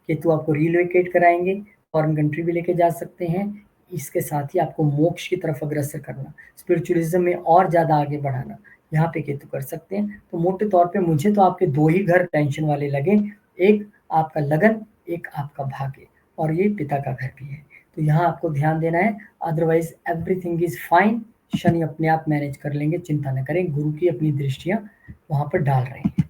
केतु आपको रिलोकेट कराएँगे, फॉरेन कंट्री भी लेके जा सकते हैं। इसके साथ ही आपको मोक्ष की तरफ अग्रसर करना, स्पिरिचुअलिज़्म में और ज़्यादा आगे बढ़ाना, यहाँ पे केतु कर सकते हैं। तो मोटे तौर पे मुझे तो आपके 2 ही घर टेंशन वाले लगे, एक आपका लगन, एक आपका भाग्य और ये पिता का घर भी है। तो यहाँ आपको ध्यान देना है, otherwise everything is fine. Shani अपने आप मैनेज कर लेंगे, चिंता ना करें। गुरु की अपनी दृष्टियाँ वहाँ पर डाल रहे हैं।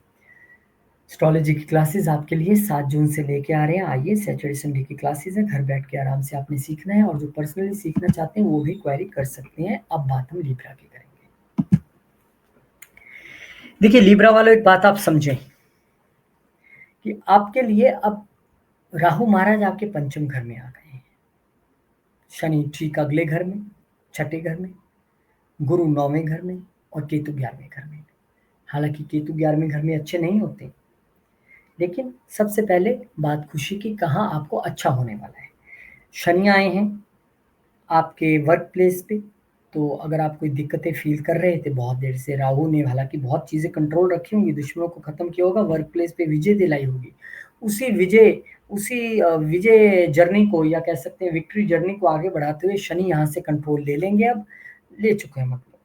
एस्ट्रोलॉजी की क्लासेस आपके लिए 7 जून से लेके आ रहे हैं। आइए, सैटरडे संडे की क्लासेस हैं, घर बैठ के आराम से आपने सीखना है और जो पर्सनली सीखना चाहते हैं वो भी क्वेरी कर सकते हैं। अब बात हम लिब्रा की करेंगे। देखिए लिब्रा वालों, एक बात आप समझें कि आपके लिए अब राहु महाराज आपके पंचम घर में आ गए हैं, शनि ठीक अगले घर में, छठे घर में, गुरु 9वें घर में और केतु 11वें घर में। हालांकि केतु 11वें घर में अच्छे नहीं होते, लेकिन सबसे पहले बात खुशी की, कहाँ आपको अच्छा होने वाला है। शनि आए हैं आपके वर्क प्लेस पे, तो अगर आप कोई दिक्कतें फ़ील कर रहे थे बहुत देर से, राहु ने हालाँकि बहुत चीज़ें कंट्रोल रखी होंगी, दुश्मनों को ख़त्म किया होगा, वर्क प्लेस पे विजय दिलाई होगी। उसी विजय जर्नी को या कह सकते हैं विक्ट्री जर्नी को आगे बढ़ाते हुए शनि यहाँ से कंट्रोल ले लेंगे अब, ले चुके हैं मतलब।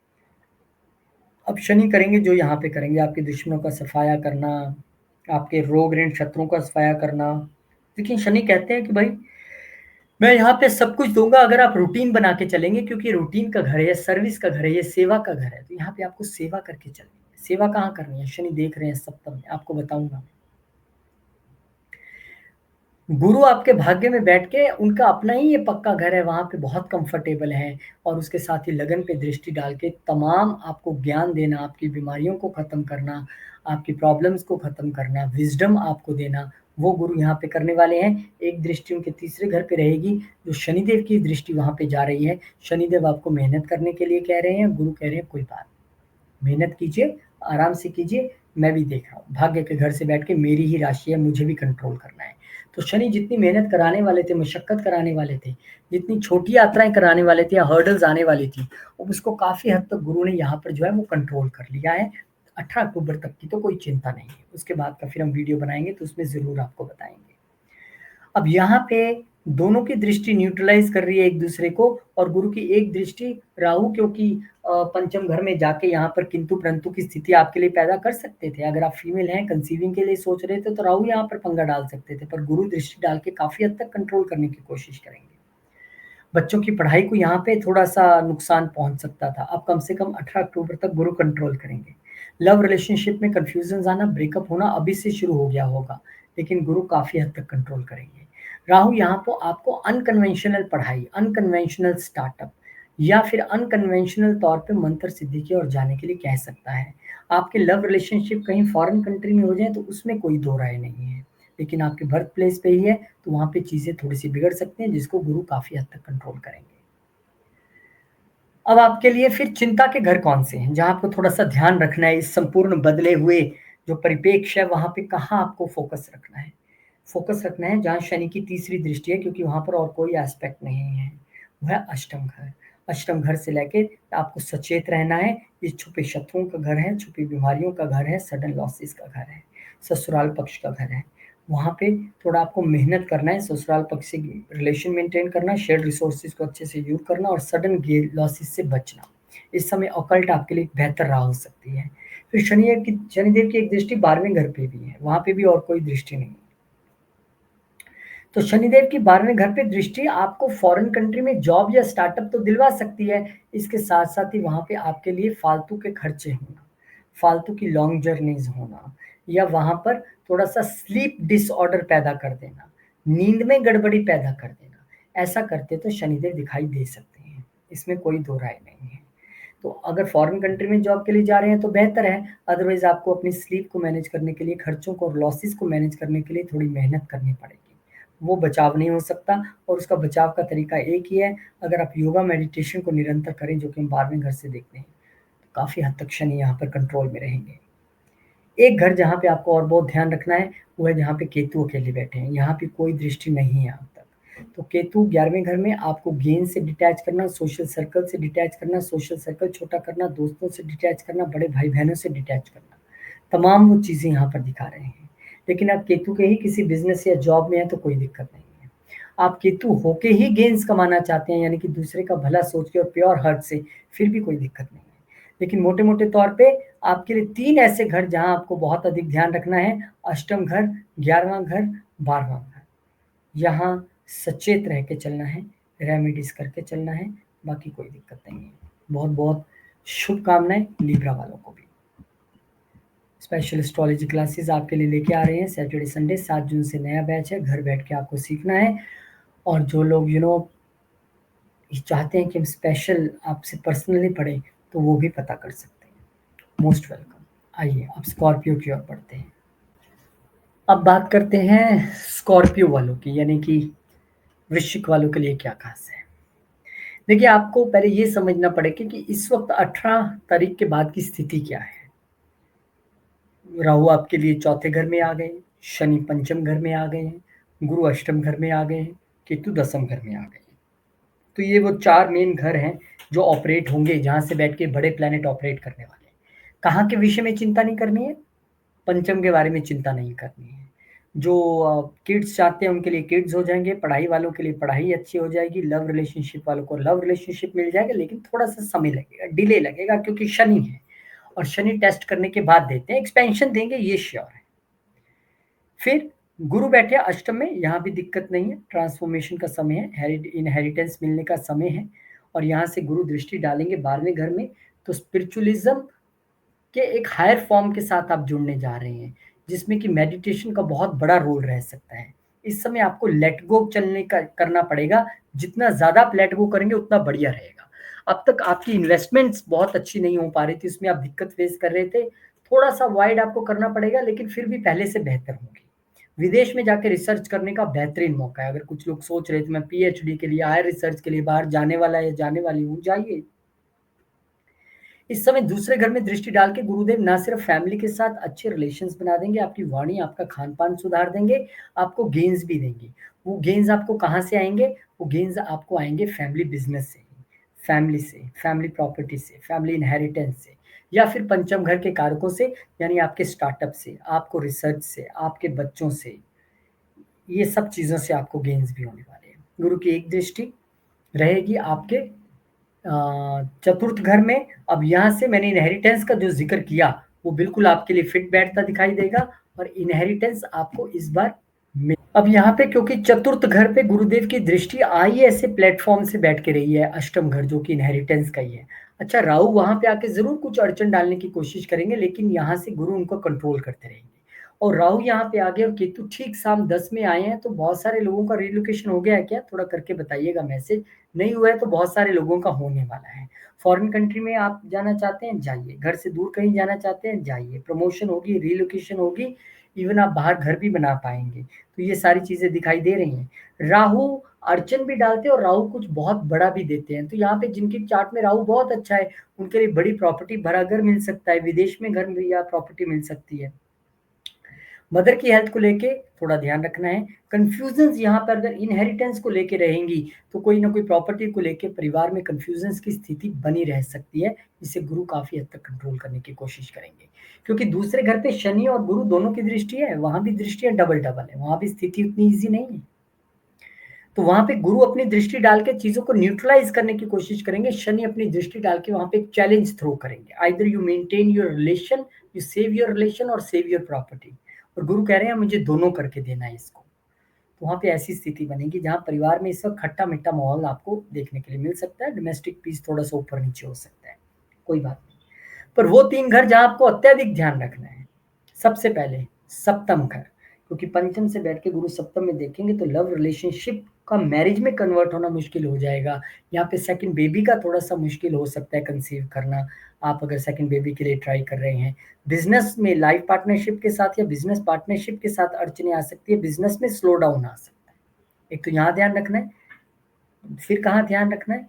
अब शनि करेंगे जो यहाँ पे करेंगे, आपके दुश्मनों का सफाया करना, आपके रोग ऋण शत्रुओं का सफाया करना। देखिए शनि कहते हैं कि भाई मैं यहाँ पे सब कुछ दूँगा अगर आप रूटीन बना के चलेंगे, क्योंकि रूटीन का घर है, ये सर्विस का घर है, ये सेवा का घर है। तो यहाँ पे आपको सेवा करके चलनी है। सेवा कहाँ करनी है? शनि देख रहे हैं सप्तम में, आपको बताऊँगा। गुरु आपके भाग्य में बैठ के उनका अपना ही ये पक्का घर है, वहाँ पे बहुत कंफर्टेबल हैं और उसके साथ ही लगन पे दृष्टि डाल के तमाम आपको ज्ञान देना, आपकी बीमारियों को ख़त्म करना, आपकी प्रॉब्लम्स को ख़त्म करना, विज़डम आपको देना, वो गुरु यहाँ पे करने वाले हैं। एक दृष्टि उनके तीसरे घर पे रहेगी, जो शनिदेव की दृष्टि वहाँ पे जा रही है। शनिदेव आपको मेहनत करने के लिए कह रहे हैं, गुरु कह रहे हैं कोई बात नहीं, मेहनत कीजिए, आराम से कीजिए, मैं भी देख रहा हूँ। भाग्य के घर से बैठ के मेरी ही राशि है, मुझे भी कंट्रोल करना है। तो शनि जितनी मेहनत कराने वाले थे, मशक्कत कराने वाले थे, जितनी छोटी यात्राएँ कराने वाले थे या हर्डल्स आने वाली थी, उसको काफ़ी हद तक गुरु ने यहाँ पर जो है वो कंट्रोल कर लिया है। 18 अक्टूबर तक की तो कोई चिंता नहीं है। उसके बाद का फिर हम वीडियो बनाएँगे तो उसमें ज़रूर आपको बताएँगे। अब यहाँ पे दोनों की दृष्टि न्यूट्रलाइज़ कर रही है एक-दूसरे को और गुरु की एक दृष्टि राहु, क्योंकि पंचम घर में जाके यहाँ पर किंतु-परंतु की स्थिति आपके लिए पैदा कर सकते थे। अगर आप फीमेल हैं, कंसीविंग के लिए सोच रहे थे, तो राहु यहाँ पर पंगा डाल सकते थे, पर गुरु दृष्टि डाल के काफ़ी हद तक कंट्रोल करने की कोशिश करेंगे। बच्चों की पढ़ाई को यहाँ पे थोड़ा-सा नुकसान पहुँच सकता था। अब कम से कम 18 अक्टूबर तक गुरु कंट्रोल करेंगे। लव रिलेशनशिप में कन्फ्यूज़न्स आना, ब्रेकअप होना अभी से शुरू हो गया होगा, लेकिन गुरु काफ़ी हद तक कंट्रोल करेंगे। राहु यहाँ पे आपको अनकन्वेंशनल पढ़ाई, अनकन्वेंशनल स्टार्टअप या फिर अनकन्वेंशनल तौर पे मंत्र सिद्धि की ओर जाने के लिए कह सकता है। आपके लव रिलेशनशिप कहीं फॉरेन कंट्री में हो जाए तो उसमें कोई दो राय नहीं है, लेकिन आपके बर्थ प्लेस पे ही है तो वहाँ पे चीज़ें थोड़ी-सी बिगड़ सकती हैं, जिसको गुरु काफ़ी हद तक कंट्रोल करेंगे। अब आपके लिए फिर चिंता के घर कौन से हैं, जहाँ आपको थोड़ा-सा ध्यान रखना है, इस संपूर्ण बदले हुए जो परिप्रेक्ष्य है, वहाँ पे कहाँ आपको फ़ोकस रखना है? फ़ोकस रखना है जहाँ शनि की तीसरी दृष्टि है, क्योंकि वहाँ पर और कोई एस्पेक्ट नहीं है, वो है अष्टम घर। अष्टम घर से लेके आपको सचेत रहना है, ये छुपे शत्रुओं का घर है, छुपी बीमारियों का घर है, सडन लॉसेस का घर है, ससुराल पक्ष का घर है। वहाँ पे थोड़ा आपको मेहनत करना है, ससुराल पक्ष से रिलेशन मेंटेन करना, शेयर्ड रिसोर्सेज को अच्छे से यूज़ करना और सडन गेन लॉसेस से बचना। इस समय ऑकल्ट आपके लिए बेहतर राह हो सकती है। फिर शनिदेव की एक दृष्टि 12वें घर पे भी है, वहाँ पे भी और कोई दृष्टि नहीं है। तो शनिदेव की 12वें घर पे दृष्टि आपको फॉरेन कंट्री में जॉब या स्टार्टअप तो दिलवा सकती है, इसके साथ-साथ ही वहाँ पे आपके लिए फालतू के खर्चे होना, फालतू की लॉन्ग जर्नीज़ होना या वहाँ पर थोड़ा-सा स्लीप डिसऑर्डर पैदा कर देना, नींद में गड़बड़ी पैदा कर देना, ऐसा करते तो शनिदेव दिखाई दे सकते हैं, इसमें कोई दो राय नहीं है। तो अगर फॉरेन कंट्री में जॉब के लिए जा रहे हैं तो बेहतर है, अदरवाइज़ आपको अपनी स्लीप को मैनेज करने के लिए, खर्चों को और लॉसेस को मैनेज करने के लिए थोड़ी मेहनत करनी पड़ेगी। वो बचाव नहीं हो सकता और उसका बचाव का तरीका एक ही है, अगर आप योगा मेडिटेशन को निरंतर करें, जो कि हम 12वें घर से देखते हैं, तो काफ़ी हद तक शनि यहाँ पर कंट्रोल में रहेंगे। एक घर जहाँ पे आपको और बहुत ध्यान रखना है, वो है जहाँ पे केतु अकेले बैठे हैं, यहाँ पे कोई दृष्टि नहीं है अब तक। तो केतु 11वें घर में आपको गेन से डिटैच करना, सोशल सर्कल से डिटैच करना, सोशल सर्कल छोटा करना, दोस्तों से डिटैच करना, बड़े भाई-बहनों से डिटैच करना, तमाम वो चीज़ें यहाँ पर दिखा रहे हैं। लेकिन आप केतु के ही किसी बिज़नेस या जॉब में हैं तो कोई दिक्कत नहीं है। आप केतु होके ही गेन्स कमाना चाहते हैं, यानी कि दूसरे का भला सोच के और प्योर हार्ट से, फिर भी कोई दिक्कत नहीं है। लेकिन मोटे-मोटे तौर पे आपके लिए 3 ऐसे घर जहाँ आपको बहुत अधिक ध्यान रखना है, अष्टम घर, 11वाँ घर, 12वाँ घर। यहाँ सचेत रह के चलना है, रेमेडीज़ करके चलना है, बाकी कोई दिक्कत नहीं है। बहुत-बहुत शुभकामनाएँ लिब्रा वालों को भी। स्पेशल एस्ट्रोलॉजी क्लासेस आपके लिए लेके आ रहे हैं सैटरडे संडे 7 जून से नया बैच है, घर बैठ के आपको सीखना है और जो लोग चाहते हैं कि हम स्पेशल आपसे पर्सनली पढ़ें, तो वो भी पता कर सकते हैं। Most welcome. आइए अब स्कॉर्पियो की ओर बढ़ते हैं। अब बात करते हैं स्कॉर्पियो वालों की, यानी कि वृश्चिक वालों के लिए क्या खास है। देखिए, आपको पहले ये समझना पड़ेगा कि इस वक्त 18 तारीख के बाद की स्थिति क्या है। राहु आपके लिए चौथे घर में आ गए, शनि पंचम घर में आ गए हैं, गुरु अष्टम घर में आ गए हैं, केतु दसम घर में आ गए हैं। तो ये वो 4 मेन घर हैं जो ऑपरेट होंगे, जहाँ से बैठ के बड़े प्लैनेट ऑपरेट करने वाले हैं। कहाँ के विषय में चिंता नहीं करनी है? पंचम के बारे में चिंता नहीं करनी है। जो किड्स चाहते हैं उनके लिए किड्स हो जाएँगे, पढ़ाई वालों के लिए पढ़ाई अच्छी हो जाएगी, लव रिलेशनशिप वालों को लव रिलेशनशिप मिल जाएगा, लेकिन थोड़ा-सा समय लगेगा, डिले लगेगा क्योंकि शनि है और शनि टेस्ट करने के बाद देते हैं, एक्सपेंशन देंगे ये श्योर है। फिर गुरु बैठे अष्टम में, यहाँ भी दिक्कत नहीं है, ट्रांसफॉर्मेशन का समय है, इनहेरिटेंस मिलने का समय है और यहाँ से गुरु दृष्टि डालेंगे 12वें घर में, तो स्पिरिचुअलिज्म के एक हायर फॉर्म के साथ आप जुड़ने जा रहे हैं, जिसमें कि मेडिटेशन का बहुत बड़ा रोल रह सकता है। इस समय आपको लेट गो चलने का करना पड़ेगा, जितना ज़्यादा आप लेट गो करेंगे उतना बढ़िया रहेगा। अब तक आपकी इन्वेस्टमेंट्स बहुत अच्छी नहीं हो पा रही थी, इसमें आप दिक्कत फेस कर रहे थे, थोड़ा-सा वाइड आपको करना पड़ेगा, लेकिन फिर भी पहले से बेहतर होंगी। विदेश में जाके रिसर्च करने का बेहतरीन मौका है, अगर कुछ लोग सोच रहे थे मैं पीएचडी के लिए, हायर रिसर्च के लिए बाहर जाने वाला या जाने वाली हूँ, जाइए। इस समय दूसरे घर में दृष्टि डाल के गुरुदेव ना सिर्फ फैमिली के साथ अच्छे रिलेशंस बना देंगे, आपकी वाणी, आपका खान-पान सुधार देंगे, आपको गेन्स भी देंगे। वो गेन्स आपको कहाँ से आएँगे? वो गेन्स आपको आएँगे फैमिली बिज़नेस से, फैमिली प्रॉपर्टी से, फैमिली इनहेरिटेंस से या फिर पंचम घर के कारकों से, यानी आपके स्टार्टअप से, आपको रिसर्च से, आपके बच्चों से, ये सब चीज़ों से आपको गेन्स भी होने वाले हैं। गुरु की एक दृष्टि रहेगी आपके चतुर्थ घर में। अब यहाँ से मैंने इनहेरिटेंस का जो ज़िक्र किया, वो बिल्कुल आपके लिए फिट बैठता दिखाई देगा और इनहेरिटेंस आपको इस बार अब यहाँ पे क्योंकि चतुर्थ घर पे गुरुदेव की दृष्टि आई ऐसे प्लेटफॉर्म से बैठ के रही है, अष्टम घर जो कि इनहेरिटेंस का ही है। अच्छा, राहु वहां पे आके जरूर कुछ अड़चन डालने की कोशिश करेंगे, लेकिन यहाँ से गुरु उनको कंट्रोल करते रहेंगे। और राहु यहाँ पे आ गए और केतु ठीक शाम 10 में आए हैं, तो बहुत सारे लोगों का रिलोकेशन हो गया है क्या? थोड़ा करके बताइएगा मैसेज। नहीं हुआ है तो बहुत सारे लोगों का होने वाला है। फॉरेन कंट्री में आप जाना चाहते हैं, जाइए। घर से दूर कहीं जाना चाहते हैं, जाइए। प्रमोशन होगी, रिलोकेशन होगी, इवन आप बाहर घर भी बना पाएंगे। तो ये सारी चीजें दिखाई दे रही हैं। राहु अड़चन भी डालते हैं और राहु कुछ बहुत बड़ा भी देते हैं। तो यहाँ पे जिनकी चार्ट में राहु बहुत अच्छा है, उनके लिए बड़ी प्रॉपर्टी, भरा घर मिल सकता है, विदेश में घर या प्रॉपर्टी मिल सकती है। मदर की हेल्थ को लेके थोड़ा ध्यान रखना है। कंफ्यूजन्स यहाँ पर अगर इनहेरिटेंस को लेके रहेंगी, तो कोई ना कोई प्रॉपर्टी को लेके परिवार में कंफ्यूजन्स की स्थिति बनी रह सकती है, जिसे गुरु काफी हद तक कंट्रोल करने की कोशिश करेंगे। क्योंकि दूसरे घर पे शनि और गुरु दोनों की दृष्टि है, वहां भी दृष्टियां डबल डबल है, वहां भी स्थिति उतनी ईजी नहीं है। तो वहां पे गुरु अपनी दृष्टि डाल के चीजों को न्यूट्रलाइज करने की कोशिश करेंगे, शनि अपनी दृष्टि डाल के वहां पे एक चैलेंज थ्रो करेंगे। Either you maintain your relation, you save your relation और सेव योर प्रॉपर्टी। और गुरु कह रहे हैं मुझे दोनों करके देना है इसको। तो वहां पे ऐसी स्थिति बनेगी जहां परिवार में इस वक्त खट्टा मीठा माहौल आपको देखने के लिए मिल सकता है। डोमेस्टिक पीस थोड़ा सा ऊपर नीचे हो सकता है, कोई बात नहीं। पर वो 3 घर जहाँ आपको अत्यधिक ध्यान रखना है, सबसे पहले सप्तम घर। क्योंकि पंचम से बैठ के गुरु सप्तम में देखेंगे तो लव रिलेशनशिप का मैरिज में कन्वर्ट होना मुश्किल हो जाएगा। यहाँ पे सेकंड बेबी का थोड़ा सा मुश्किल हो सकता है कंसीव करना, आप अगर सेकंड बेबी के लिए ट्राई कर रहे हैं। बिजनेस में लाइफ पार्टनरशिप के साथ या बिजनेस पार्टनरशिप के साथ अड़चने आ सकती है, बिजनेस में स्लो डाउन आ सकता है। एक तो यहाँ ध्यान रखना है। फिर कहाँ ध्यान रखना है?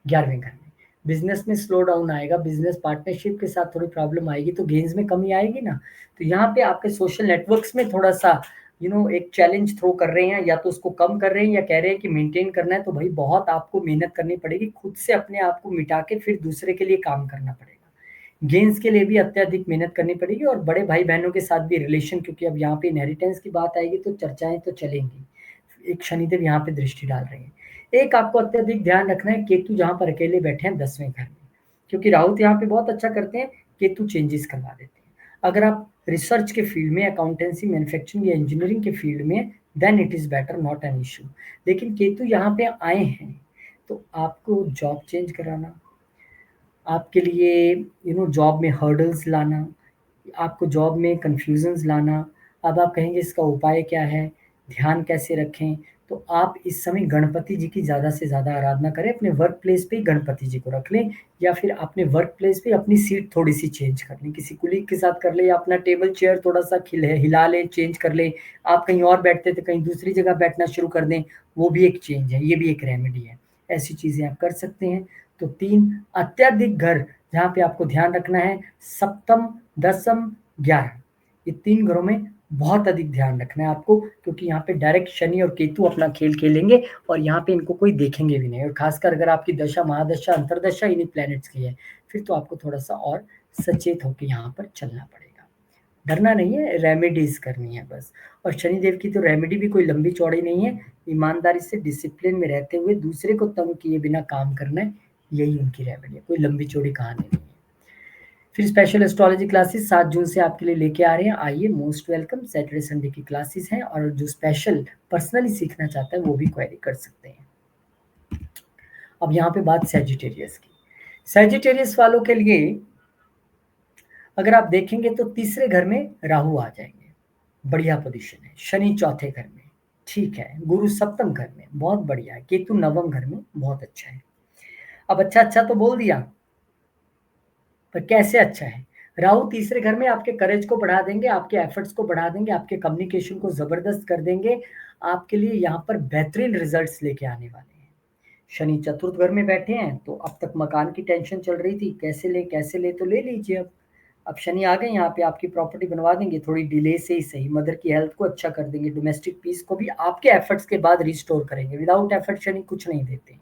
11वें घर में। बिजनेस में स्लो डाउन आएगा, बिजनेस पार्टनरशिप के साथ थोड़ी प्रॉब्लम आएगी, तो गेन्स में कमी आएगी ना। तो यहाँ पे आपके सोशल नेटवर्क्स में थोड़ा सा एक चैलेंज थ्रो कर रहे हैं, या तो उसको कम कर रहे हैं या कह रहे हैं कि मेंटेन करना है। तो भाई बहुत आपको मेहनत करनी पड़ेगी, खुद से अपने आप को मिटा के फिर दूसरे के लिए काम करना पड़ेगा। गेंस के लिए भी अत्यधिक मेहनत करनी पड़ेगी, और बड़े भाई बहनों के साथ भी रिलेशन, क्योंकि अब यहाँ पे इनहेरिटेंस की बात आएगी तो चर्चाएं तो चलेंगी। एक शनिदेव यहाँ पे दृष्टि डाल रहे हैं। एक आपको अत्यधिक ध्यान रखना है, केतु जहां पर अकेले बैठे हैं 10वें घर में। क्योंकि राहु यहाँ पे बहुत अच्छा करते हैं, केतु चेंजेस करवा देते हैं। अगर आप रिसर्च के फील्ड में, अकाउंटेंसी, मैन्युफैक्चरिंग या इंजीनियरिंग के फील्ड में, then it is better, not an issue. लेकिन केतु यहाँ पे आए हैं तो आपको जॉब चेंज कराना, आपके लिए जॉब में हर्डल्स लाना, आपको जॉब में कन्फ्यूजन्स लाना। अब आप कहेंगे इसका उपाय क्या है, ध्यान कैसे रखें? तो आप इस समय गणपति जी की ज़्यादा से ज़्यादा आराधना करें, अपने वर्क प्लेस पे ही गणपति जी को रख लें, या फिर अपने वर्क प्लेस पे अपनी सीट थोड़ी सी चेंज कर लें, किसी कुलीग के साथ कर लें, या अपना टेबल चेयर थोड़ा सा हिला लें, चेंज कर लें। आप कहीं और बैठते थे, कहीं दूसरी जगह बैठना शुरू कर दें, वो भी एक चेंज है, ये भी एक रेमेडी है। ऐसी चीज़ें आप कर सकते हैं। तो 3 अत्यधिक घर जहाँ पे आपको ध्यान रखना है, सप्तम, दसम, 11, ये 3 घरों में बहुत अधिक ध्यान रखना है आपको, क्योंकि यहाँ पे डायरेक्ट शनि और केतु अपना खेल खेलेंगे, और यहाँ पे इनको कोई देखेंगे भी नहीं। और खासकर अगर आपकी दशा, महादशा, अंतरदशा इन्हीं प्लैनेट्स की है, फिर तो आपको थोड़ा सा और सचेत होकर यहाँ पर चलना पड़ेगा। डरना नहीं है, रेमेडीज करनी है बस। और शनिदेव की तो रेमेडी भी कोई लंबी चौड़ी नहीं है, ईमानदारी से डिसिप्लिन में रहते हुए दूसरे को तंग किए बिना काम करना है, यही उनकी रेमेडी है, कोई लंबी चौड़ी कहानी नहीं है। फिर स्पेशल एस्ट्रोलॉजी क्लासेस 7 जून से आपके लिए लेके आ रहे हैं, आइए, मोस्ट वेलकम। सैटरडे संडे की क्लासेस हैं, और जो स्पेशल पर्सनली सीखना चाहता है वो भी क्वेरी कर सकते हैं। अब यहाँ पे बात सैजिटेरियस की। सैजिटेरियस वालों के लिए अगर आप देखेंगे तो तीसरे घर में राहु आ जाएंगे, बढ़िया पोजीशन है। शनि चौथे घर में, ठीक है। गुरु सप्तम घर में, बहुत बढ़िया है। केतु नवम घर में, बहुत अच्छा है। अब अच्छा अच्छा तो बोल दिया, पर कैसे अच्छा है? राहु तीसरे घर में आपके करेज को बढ़ा देंगे, आपके एफर्ट्स को बढ़ा देंगे, आपके कम्युनिकेशन को जबरदस्त कर देंगे, आपके लिए यहाँ पर बेहतरीन रिजल्ट्स लेके आने वाले हैं। शनि चतुर्थ घर में बैठे हैं, तो अब तक मकान की टेंशन चल रही थी, कैसे ले, तो ले लीजिए। अब शनि आ गए यहाँ पे, आपकी प्रॉपर्टी बनवा देंगे, थोड़ी डिले से ही सही। मदर की हेल्थ को अच्छा कर देंगे, डोमेस्टिक पीस को भी आपके एफर्ट्स के बाद रिस्टोर करेंगे। विदाउट एफर्ट शनि कुछ नहीं देते।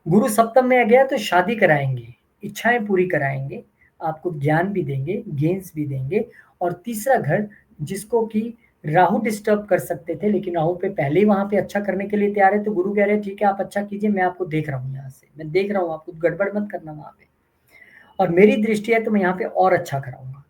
गुरु सप्तम में आ गया तो शादी कराएंगे, इच्छाएं पूरी कराएंगे, आपको ज्ञान भी देंगे, गेंस भी देंगे। और तीसरा घर जिसको कि राहु डिस्टर्ब कर सकते थे, लेकिन राहु पे पहले ही वहां पे अच्छा करने के लिए तैयार है, तो गुरु कह रहे हैं ठीक है आप अच्छा कीजिए, मैं आपको देख रहा हूँ, यहाँ से मैं देख रहा हूँ, आप कुछ गड़बड़ मत करना वहां पे, और मेरी दृष्टि है तो मैं यहाँ पे और अच्छा कराऊंगा।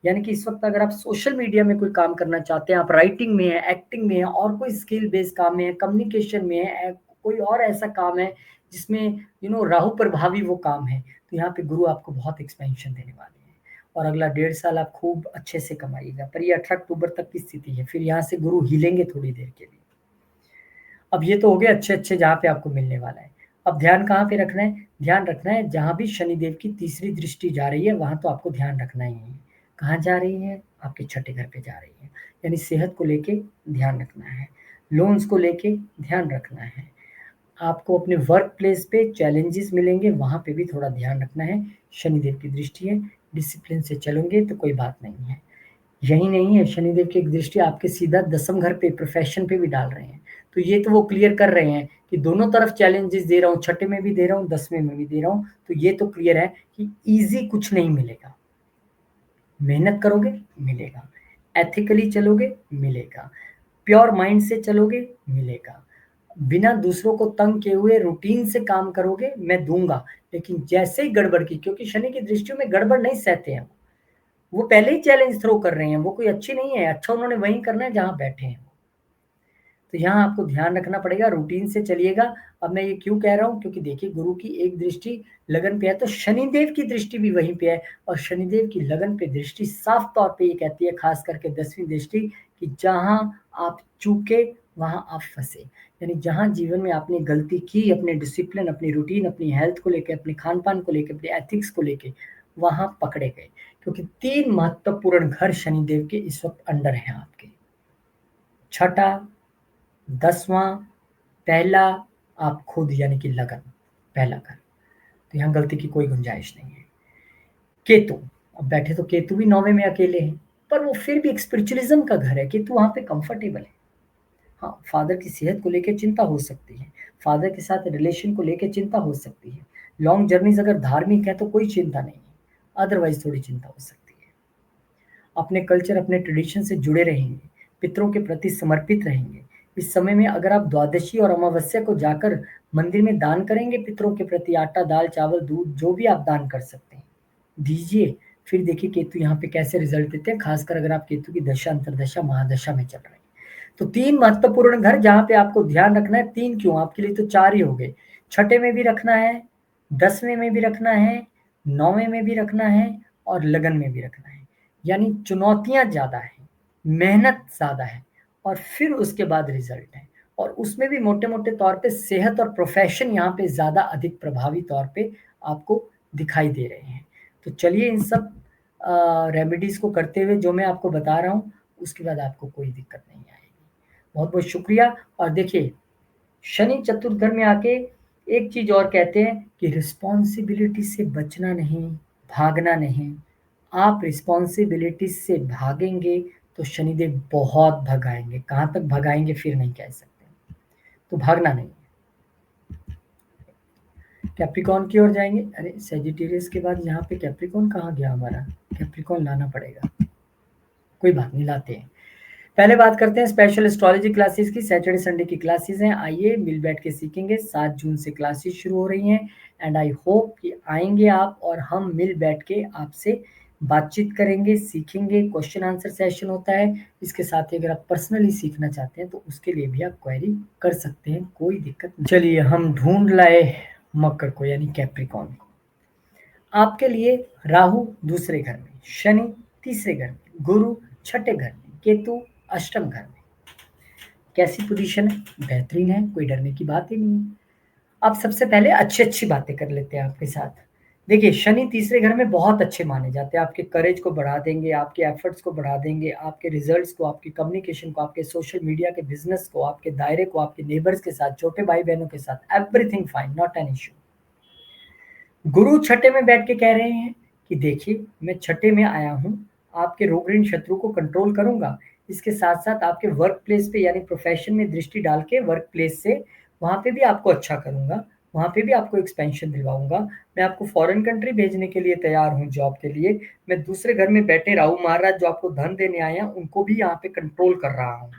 यानी कि इस वक़्त अगर आप सोशल मीडिया में कोई काम करना चाहते हैं, आप राइटिंग में हैं, एक्टिंग में हैं और कोई स्किल बेस्ड काम में है, कम्युनिकेशन में है, कोई और ऐसा काम है जिसमें राहु प्रभावी वो काम है, तो यहाँ पे गुरु आपको बहुत एक्सपेंशन देने वाले हैं और अगला 1.5 साल आप खूब अच्छे से कमाइएगा। पर ये 18 अक्टूबर तक की स्थिति है, फिर यहाँ से गुरु हिलेंगे थोड़ी देर के लिए। अब ये तो हो गए अच्छे-अच्छे जहाँ पे आपको मिलने वाला है। अब ध्यान कहाँ पे रखना है? ध्यान रखना है जहाँ भी शनिदेव की तीसरी दृष्टि जा रही है, वहाँ तो आपको ध्यान रखना ही है। कहाँ जा रही है? आपके छठे घर पे जा रही है। यानी सेहत को लेके ध्यान रखना है, लोन्स को लेके ध्यान रखना है। आपको अपने वर्क प्लेस पे चैलेंजेस मिलेंगे, वहाँ पे भी थोड़ा ध्यान रखना है। शनिदेव की दृष्टि है, डिसिप्लिन से चलोगे तो कोई बात नहीं है। यही नहीं है, शनिदेव की एक दृष्टि आपके सीधा 10th घर पे, प्रोफ़ेशन पे भी डाल रहे हैं। तो ये तो वो क्लियर कर रहे हैं कि दोनों तरफ चैलेंजेस दे रहा हूँ, छठे में भी दे रहा हूँ, 10वें में भी दे रहा हूँ। तो ये तो क्लियर है कि ईज़ी कुछ नहीं मिलेगा। मेहनत करोगे, मिलेगा। एथिकली चलोगे, मिलेगा। प्योर माइंड से चलोगे, मिलेगा। बिना दूसरों को तंग किए हुए रूटीन से काम करोगे, मैं दूँगा। लेकिन जैसे ही गड़बड़ की, क्योंकि शनि की दृष्टि में गड़बड़ नहीं सहते हैं। वो पहले ही चैलेंज थ्रो कर रहे हैं, वो कोई अच्छी नहीं है, अच्छा उन्होंने वहीं करना है जहाँ बैठे हैं। तो यहाँ आपको ध्यान रखना पड़ेगा, रूटीन से चलिएगा। अब मैं ये क्यों कह रहा हूँ, क्योंकि देखिए गुरु की एक दृष्टि लगन पे है, तो शनिदेव की दृष्टि भी वहीं पे है और शनिदेव की लगन पे दृष्टि साफ तौर पे ये कहती है, खास करके 10वीं दृष्टि, कि जहाँ आप चूके वहाँ आप फँसे। यानी जहाँ जीवन में आपने गलती की, अपने डिसिप्लिन, अपनी रूटीन, अपनी हेल्थ को लेके, अपने खान-पान को लेके, अपने एथिक्स को लेके, वहाँ पकड़े गए। क्योंकि 3 महत्वपूर्ण घर शनिदेव के इस वक़्त अंडर हैं आपके। छठा, 10वां, पहला आप खुद यानी कि लगन, पहला घर। तो यहाँ गलती की कोई गुंजाइश नहीं है। केतु, अब बैठे तो केतु भी 9वें में अकेले हैं, पर वो फिर भी एक स्पिरिचुअलिज़्म का घर है, केतु वहाँ पे कंफर्टेबल है। हाँ, फादर की सेहत को लेके चिंता हो सकती है, फादर के साथ रिलेशन को लेके चिंता हो सकती है। लॉन्ग जर्नीज़ अगर धार्मिक है तो कोई चिंता नहीं है, अदरवाइज़ थोड़ी चिंता हो सकती है। अपने कल्चर, अपने ट्रेडिशन से जुड़े रहेंगे, पितरों के प्रति समर्पित रहेंगे। इस समय में अगर आप द्वादशी और अमावस्या को जाकर मंदिर में दान करेंगे पितरों के प्रति, आटा, दाल, चावल, दूध जो भी आप दान कर सकते हैं, दीजिए। फिर देखिए केतु यहाँ पे कैसे रिज़ल्ट देते हैं, खासकर अगर आप केतु की दशा, अंतर्दशा, महादशा में चल रहे हैं। तो 3 महत्वपूर्ण घर जहाँ पे आपको ध्यान रखना है, 3 क्यों, आपके लिए तो 4 ही हो गए। छठे में भी रखना है, 10वें में भी रखना है, 9वें में भी रखना है और लगन में भी रखना है। यानी चुनौतियाँ ज़्यादा हैं, मेहनत ज़्यादा है और फिर उसके बाद रिज़ल्ट है। और उसमें भी मोटे-मोटे तौर पे सेहत और प्रोफ़ेशन यहाँ पे ज़्यादा अधिक प्रभावी तौर पे आपको दिखाई दे रहे हैं। तो चलिए इन सब रेमेडीज़ को करते हुए जो मैं आपको बता रहा हूँ, उसके बाद आपको कोई दिक्कत नहीं आएगी। बहुत-बहुत शुक्रिया। और देखिए, शनि चतुर्थ घर में आके एक चीज़ और कहते हैं कि रिस्पॉन्सिबिलिटी से बचना नहीं, भागना नहीं। आप रिस्पॉन्सिबिलिटी से भागेंगे तो शनिदेव बहुत भगाएँगे, कहाँ तक भगाएँगे फिर नहीं कह सकते। तो भागना नहीं। कैप्रिकॉर्न की ओर जाएँगे, अरे सैजिटेरियस के बाद यहाँ पे कैप्रिकॉर्न कहाँ गया हमारा? कैप्रिकॉर्न लाना पड़ेगा। कोई बात नहीं, लाते हैं। पहले बात करते हैं स्पेशल एस्ट्रोलॉजी क्लासेस की। सैटरडे संडे की क्लासेस हैं, आइए मिल बैठ के सीखेंगे। 7 जून से क्लासेस शुरू हो रही हैं एंड आई होप कि आएंगे आप और हम मिल बैठ के आपसे बातचीत करेंगे, सीखेंगे। क्वेश्चन आंसर सेशन होता है। इसके साथ ही अगर आप पर्सनली सीखना चाहते हैं तो उसके लिए भी आप क्वेरी कर सकते हैं, कोई दिक्कत नहीं। चलिए हम ढूंढ लाए मकर को यानी कैप्रिकॉर्न को। आपके लिए राहु दूसरे घर में, शनि तीसरे घर में, गुरु छठे घर में, केतु अष्टम घर में। कैसी पोजीशन है? बेहतरीन है, कोई डरने की बात ही नहीं है। अब सबसे पहले अच्छी-अच्छी बातें कर लेते हैं आपके साथ। देखिए, शनि तीसरे घर में बहुत अच्छे माने जाते हैं, आपके करेज को बढ़ा देंगे, आपके एफर्ट्स को बढ़ा देंगे, आपके रिजल्ट्स को, आपकी कम्युनिकेशन को, आपके सोशल मीडिया के बिज़नेस को, आपके दायरे को, आपके नेबर्स के साथ, छोटे भाई-बहनों के साथ, everything fine, not an issue. गुरु छठे में बैठ के कह रहे हैं कि देखिए मैं छठे में आया हूँ, आपके रोग ऋण शत्रु को कंट्रोल करूँगा। इसके साथ-साथ आपके वर्क प्लेस पे यानी प्रोफ़ेशन में दृष्टि डाल के वर्क प्लेस से वहाँ पे भी आपको अच्छा करूँगा, वहाँ पे भी आपको एक्सपेंशन दिलवाऊँगा। मैं आपको फ़ॉरेन कंट्री भेजने के लिए तैयार हूँ जॉब के लिए। मैं दूसरे घर में बैठे राहु महाराज जो आपको धन देने आए हैं, उनको भी यहाँ पे कंट्रोल कर रहा हूँ।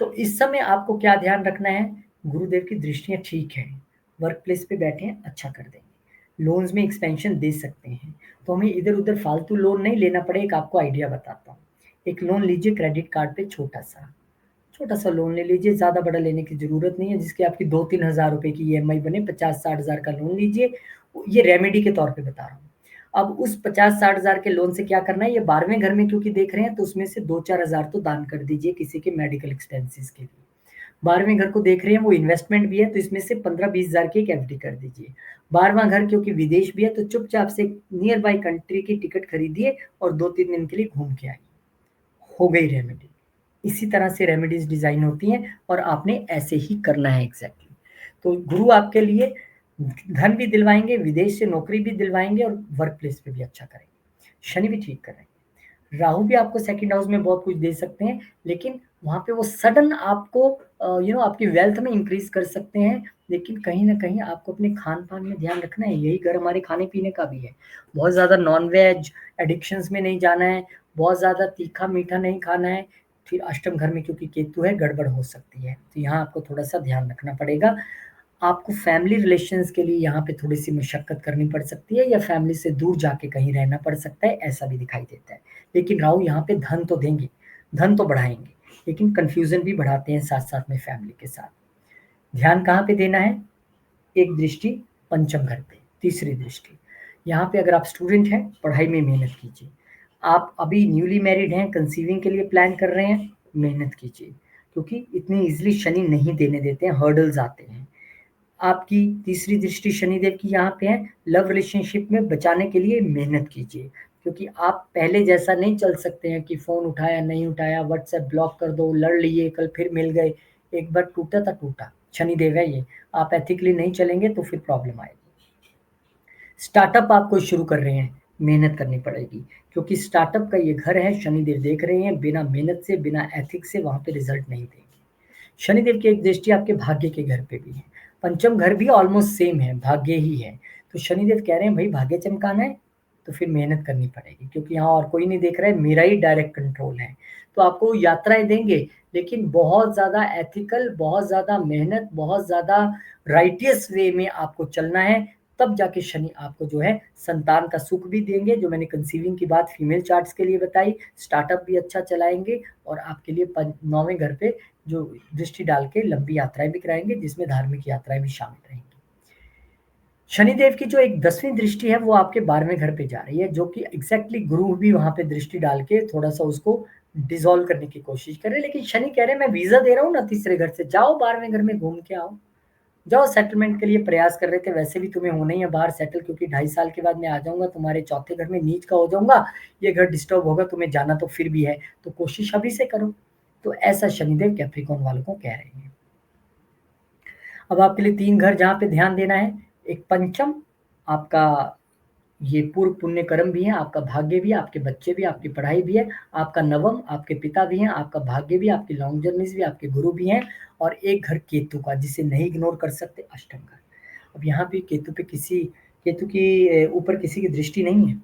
तो इस समय आपको क्या ध्यान रखना है? गुरुदेव की दृष्टियाँ ठीक हैं, वर्क प्लेस पे बैठे हैं, अच्छा कर देंगे। लोन्स में एक्सपेंशन दे सकते हैं। तो हमें इधर-उधर फालतू लोन नहीं लेना पड़े। एक आपको आइडिया बताता हूँ। एक लोन लीजिए क्रेडिट कार्ड पे छोटा-सा लोन ले लीजिए, ज़्यादा बड़ा लेने की ज़रूरत नहीं है, जिसकी आपकी 2-3 हज़ार रुपए की ईएमआई बने, 50-60 हज़ार का लोन लीजिए। ये रेमेडी के तौर पे बता रहा हूँ। अब उस 50-60 हज़ार के लोन से क्या करना है, ये 12वें घर में क्योंकि देख रहे हैं, तो उसमें से 2-4 हज़ार तो दान कर दीजिए किसी के मेडिकल एक्सपेंसेस के लिए। 12वें घर को देख रहे हैं, वो इन्वेस्टमेंट भी है, तो इसमें से 15-20 हज़ार की एक एफडी कर दीजिए। 12वां घर क्योंकि विदेश भी है, तो चुपचाप से नियर बाय कंट्री की टिकट खरीदिए और 2-3 दिन के लिए घूम के आइए। हो गई रेमेडी। इसी तरह से रेमेडीज डिजाइन होती हैं और आपने ऐसे ही करना है एग्जैक्टली। तो गुरु आपके लिए धन भी दिलवाएंगे, विदेश से नौकरी भी दिलवाएंगे और वर्क प्लेस पे भी अच्छा करेंगे। शनि भी ठीक करेंगे। राहु भी आपको सेकंड हाउस में बहुत कुछ दे सकते हैं, लेकिन वहाँ पे वो सडन आपको आपकी वेल्थ में इंक्रीज कर सकते हैं। लेकिन कहीं न कहीं आपको अपने खान-पान में ध्यान रखना है, यही घर हमारे खाने-पीने का भी है। बहुत ज़्यादा नॉन-वेज एडिक्शंस में नहीं जाना है, बहुत ज़्यादा तीखा-मीठा नहीं खाना है। फिर अष्टम घर में क्योंकि केतु है, गड़बड़ हो सकती है, तो यहाँ आपको थोड़ा-सा ध्यान रखना पड़ेगा। आपको फैमिली रिलेशंस के लिए यहाँ पे थोड़ी-सी मशक्कत करनी पड़ सकती है या फैमिली से दूर जाके कहीं रहना पड़ सकता है, ऐसा भी दिखाई देता है। लेकिन राहु यहाँ पे धन तो देंगे, धन तो बढ़ाएँगे, लेकिन कन्फ्यूज़न भी बढ़ाते हैं साथ-साथ में फैमिली के साथ। ध्यान कहाँ पे देना है? एक दृष्टि पंचम घर पे, तीसरी दृष्टि। यहाँ पे अगर आप स्टूडेंट हैं, पढ़ाई में मेहनत कीजिए। आप अभी न्यूली मैरिड हैं, कंसीविंग के लिए प्लान कर रहे हैं, मेहनत कीजिए, क्योंकि इतनी ईज़िली शनि नहीं देने देते हैं, हर्डल्स आते हैं। आपकी तीसरी दृष्टि शनिदेव की यहाँ पे है, लव रिलेशनशिप में बचाने के लिए मेहनत कीजिए, क्योंकि आप पहले जैसा नहीं चल सकते हैं कि फ़ोन उठाया, नहीं उठाया, व्हाट्सएप ब्लॉक कर दो, लड़ लिए, कल फिर मिल गए। एक बार टूटा था टूटा, शनिदेव है ये। आप एथिकली नहीं चलेंगे तो फिर प्रॉब्लम आएगी। स्टार्टअप आपको शुरू कर रहे हैं, मेहनत करनी पड़ेगी, क्योंकि स्टार्टअप का ये घर है, शनिदेव देख रहे हैं, बिना मेहनत से, बिना एथिक्स से वहाँ पे रिज़ल्ट नहीं देंगे। शनिदेव की एक दृष्टि आपके भाग्य के घर पे भी है। पंचम घर भी ऑलमोस्ट सेम है, भाग्य ही है। तो शनिदेव कह रहे हैं भाई भाग्य चमकाना है, तो फिर मेहनत करनी पड़ेगी, क्योंकि यहाँ और कोई नहीं देख रहा है, मेरा ही डायरेक्ट कंट्रोल है। तो आपको यात्राएँ देंगे, लेकिन बहुत ज़्यादा एथिकल, बहुत ज़्यादा मेहनत, बहुत ज़्यादा राइटियस वे में आपको चलना है, तब जाके शनि आपको जो है संतान का सुख भी देंगे, जो मैंने कंसीविंग की बात फीमेल चार्ट्स के लिए बताई, स्टार्टअप भी अच्छा चलाएँगे और आपके लिए 9वें घर पे जो दृष्टि डाल के लंबी यात्राएँ भी कराएँगे, जिसमें धार्मिक यात्राएँ भी शामिल रहेंगी। शनिदेव की जो एक 10वीं दृष्टि है, वो आपके 12वें घर पे जा रही है, जो कि एग्ज़ैक्टली गुरु भी वहाँ पे दृष्टि डाल के थोड़ा-सा उसको डिसॉल्व करने की कोशिश कर रहे हैं। लेकिन शनि कह रहे हैं, मैं वीज़ा दे रहा हूँ ना तीसरे घर से, जाओ 12वें घर में घूम के आओ। जाओ सेटलमेंट के लिए प्रयास कर रहे थे, वैसे भी तुम्हें होना ही है बाहर सेटल, क्योंकि 2.5 साल के बाद मैं आ जाऊँगा, तुम्हारे चौथे घर में नीच का हो जाऊँगा, ये घर डिस्टर्ब होगा, तुम्हें जाना तो फिर भी है, तो कोशिश अभी से करो। तो ऐसा शनिदेव कैप्रिकॉर्न वालों को कह रहे हैं। अब आपके लिए 3 घर जहाँ पे ध्यान देना है, एक पंचम, आपका ये पूर्व पुण्य कर्म भी है, आपका भाग्य भी है, आपके बच्चे भी, आपकी पढ़ाई भी है, आपका नवम, आपके पिता भी हैं, आपका भाग्य भी, आपकी लॉन्ग जर्नीज़ भी, आपके गुरु भी हैं और एक घर केतु का, जिसे नहीं इग्नोर कर सकते, अष्टम घर। अब यहाँ पे केतु की ऊपर किसी की दृष्टि नहीं है,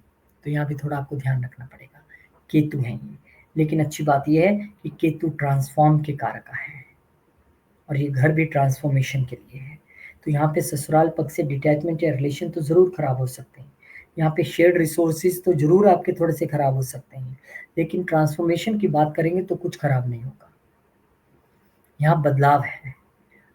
तो यहाँ पे थोड़ा आपको ध्यान रखना पड़ेगा। केतु हैं ये, लेकिन अच्छी बात ये है कि केतु ट्रांसफ़ॉर्म के कारक है और ये घर भी ट्रांसफ़ॉर्मेशन के लिए है। तो यहाँ पे ससुराल पक्ष से डिटैचमेंट या रिलेशन तो ज़रूर खराब हो सकते हैं। यहाँ पे शेयर्ड रिसोर्सेज़ तो ज़रूर आपके थोड़े से खराब हो सकते हैं, लेकिन ट्रांसफ़ॉर्मेशन की बात करेंगे तो कुछ खराब नहीं होगा। यहाँ बदलाव है।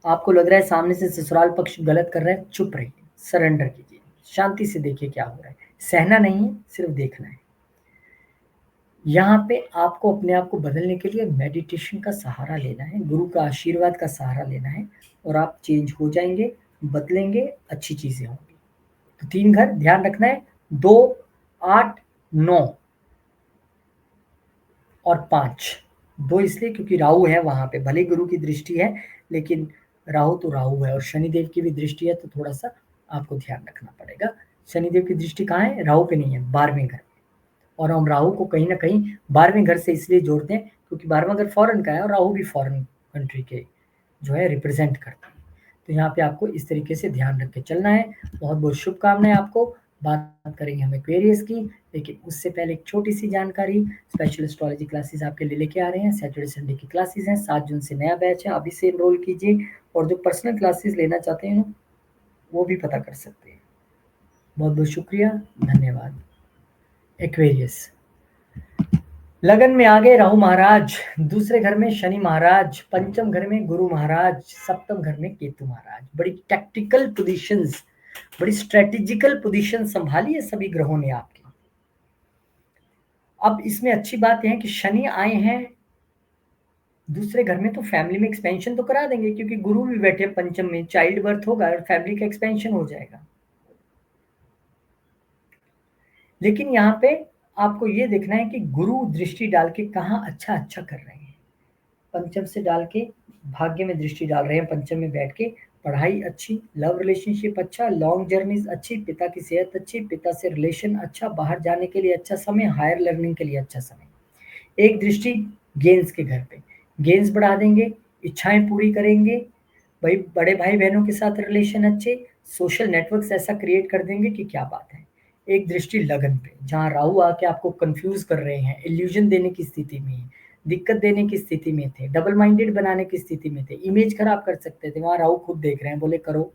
आपको लग रहा है सामने से ससुराल पक्ष गलत कर रहा है, चुप रहिए, सरेंडर कीजिए, शांति से देखिए क्या हो रहा है। सहना नहीं है, सिर्फ देखना है। यहाँ पे आपको अपने आप को बदलने के लिए मेडिटेशन का सहारा लेना है, गुरु का आशीर्वाद का सहारा लेना है और आप चेंज हो जाएँगे, बदलेंगे, अच्छी चीज़ें होंगी। तो 3 घर ध्यान रखना है, 2, 8, 9 और 5। 2 इसलिए क्योंकि राहु है वहाँ पे, भले ही गुरु की दृष्टि है, लेकिन राहु तो राहु है और शनिदेव की भी दृष्टि है, तो थोड़ा-सा आपको ध्यान रखना पड़ेगा। शनिदेव की दृष्टि कहाँ है? राहु पे नहीं है, 12वें घर। और हम राहु को कहीं न कहीं 12वें घर से इसलिए जोड़ते हैं, क्योंकि 12वां घर फ़ॉरेन का है और राहु भी फ़ॉरेन कंट्री के जो है रिप्रेज़ेंट करता है। तो यहाँ पे आपको इस तरीके से ध्यान रख के चलना है। बहुत-बहुत शुभकामनाएँ आपको। बात करेंगे हम एक्वेरियस की, लेकिन उससे पहले एक छोटी-सी जानकारी, स्पेशल एस्ट्रोलॉजी क्लासेस आपके लिए लेके आ रहे हैं। सैटरडे, संडे की क्लासेस हैं, 7 जून से नया बैच है, अभी से एनरोल कीजिए और जो पर्सनल क्लासेस लेना चाहते हैं, वो भी पता कर सकते हैं। बहुत बहुत शुक्रिया, धन्यवाद। एक्वेरियस, लगन में आ गए राहु महाराज, दूसरे घर में शनि महाराज, पंचम घर में गुरु महाराज, सप्तम घर में केतु महाराज। बड़ी टैक्टिकल पोजीशंस, बड़ी स्ट्रेटेजिकल पोजीशन संभाली है सभी ग्रहों ने आपकी। अब इसमें अच्छी बात यह है कि शनि आए हैं दूसरे घर में, तो फैमिली में एक्सपेंशन तो करा देंगे, क्योंकि गुरु भी बैठे पंचम में, चाइल्ड बर्थ होगा और फैमिली का एक्सपेंशन हो जाएगा। लेकिन यहाँ पे आपको ये देखना है कि गुरु दृष्टि डाल के कहाँ अच्छा अच्छा कर रहे हैं। पंचम से डाल के भाग्य में दृष्टि डाल रहे हैं, पंचम में बैठ के पढ़ाई अच्छी, लव रिलेशनशिप अच्छा, लॉन्ग जर्नीज अच्छी, पिता की सेहत अच्छी, पिता से रिलेशन अच्छा, बाहर जाने के लिए अच्छा समय, हायर लर्निंग के लिए अच्छा समय। एक दृष्टि गेंस के घर पे, गेंस बढ़ा देंगे, इच्छाएं पूरी करेंगे, भाई बड़े भाई बहनों के साथ रिलेशन अच्छे, सोशल नेटवर्क्स ऐसा क्रिएट कर देंगे कि क्या बात है। एक दृष्टि लगन पे, जहाँ राहु आके आपको कंफ्यूज कर रहे हैं, इल्यूजन देने की स्थिति में, दिक्कत देने की स्थिति में थे, डबल माइंडेड बनाने की स्थिति में थे, इमेज खराब कर सकते थे, वहाँ राहु खुद देख रहे हैं, बोले करो,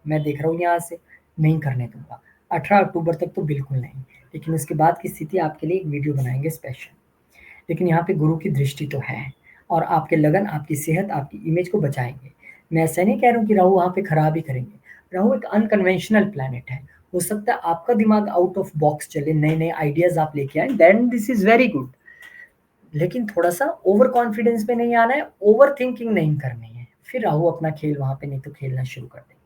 मैं देख रहा हूँ यहाँ से, नहीं करने दूंगा। 18 अक्टूबर तक तो बिल्कुल नहीं, लेकिन उसके बाद की स्थिति आपके लिए एक वीडियो बनाएंगे स्पेशल। लेकिन यहाँ पे गुरु की दृष्टि तो है, और आपके लगन, आपकी सेहत, आपकी इमेज को बचाएंगे। मैं ऐसा नहीं कह रहा हूँ कि राहु वहाँ पे खराब ही करेंगे। राहु एक अनकन्वेंशनल प्लैनेट है, हो सकता है आपका दिमाग आउट ऑफ बॉक्स चले, नए नए आइडियाज आप लेके आए, then this is very good. लेकिन थोड़ा सा ओवर कॉन्फिडेंस में नहीं आना है, ओवर थिंकिंग नहीं करनी है, फिर राहु अपना खेल वहां पे नहीं तो खेलना शुरू कर देंगे।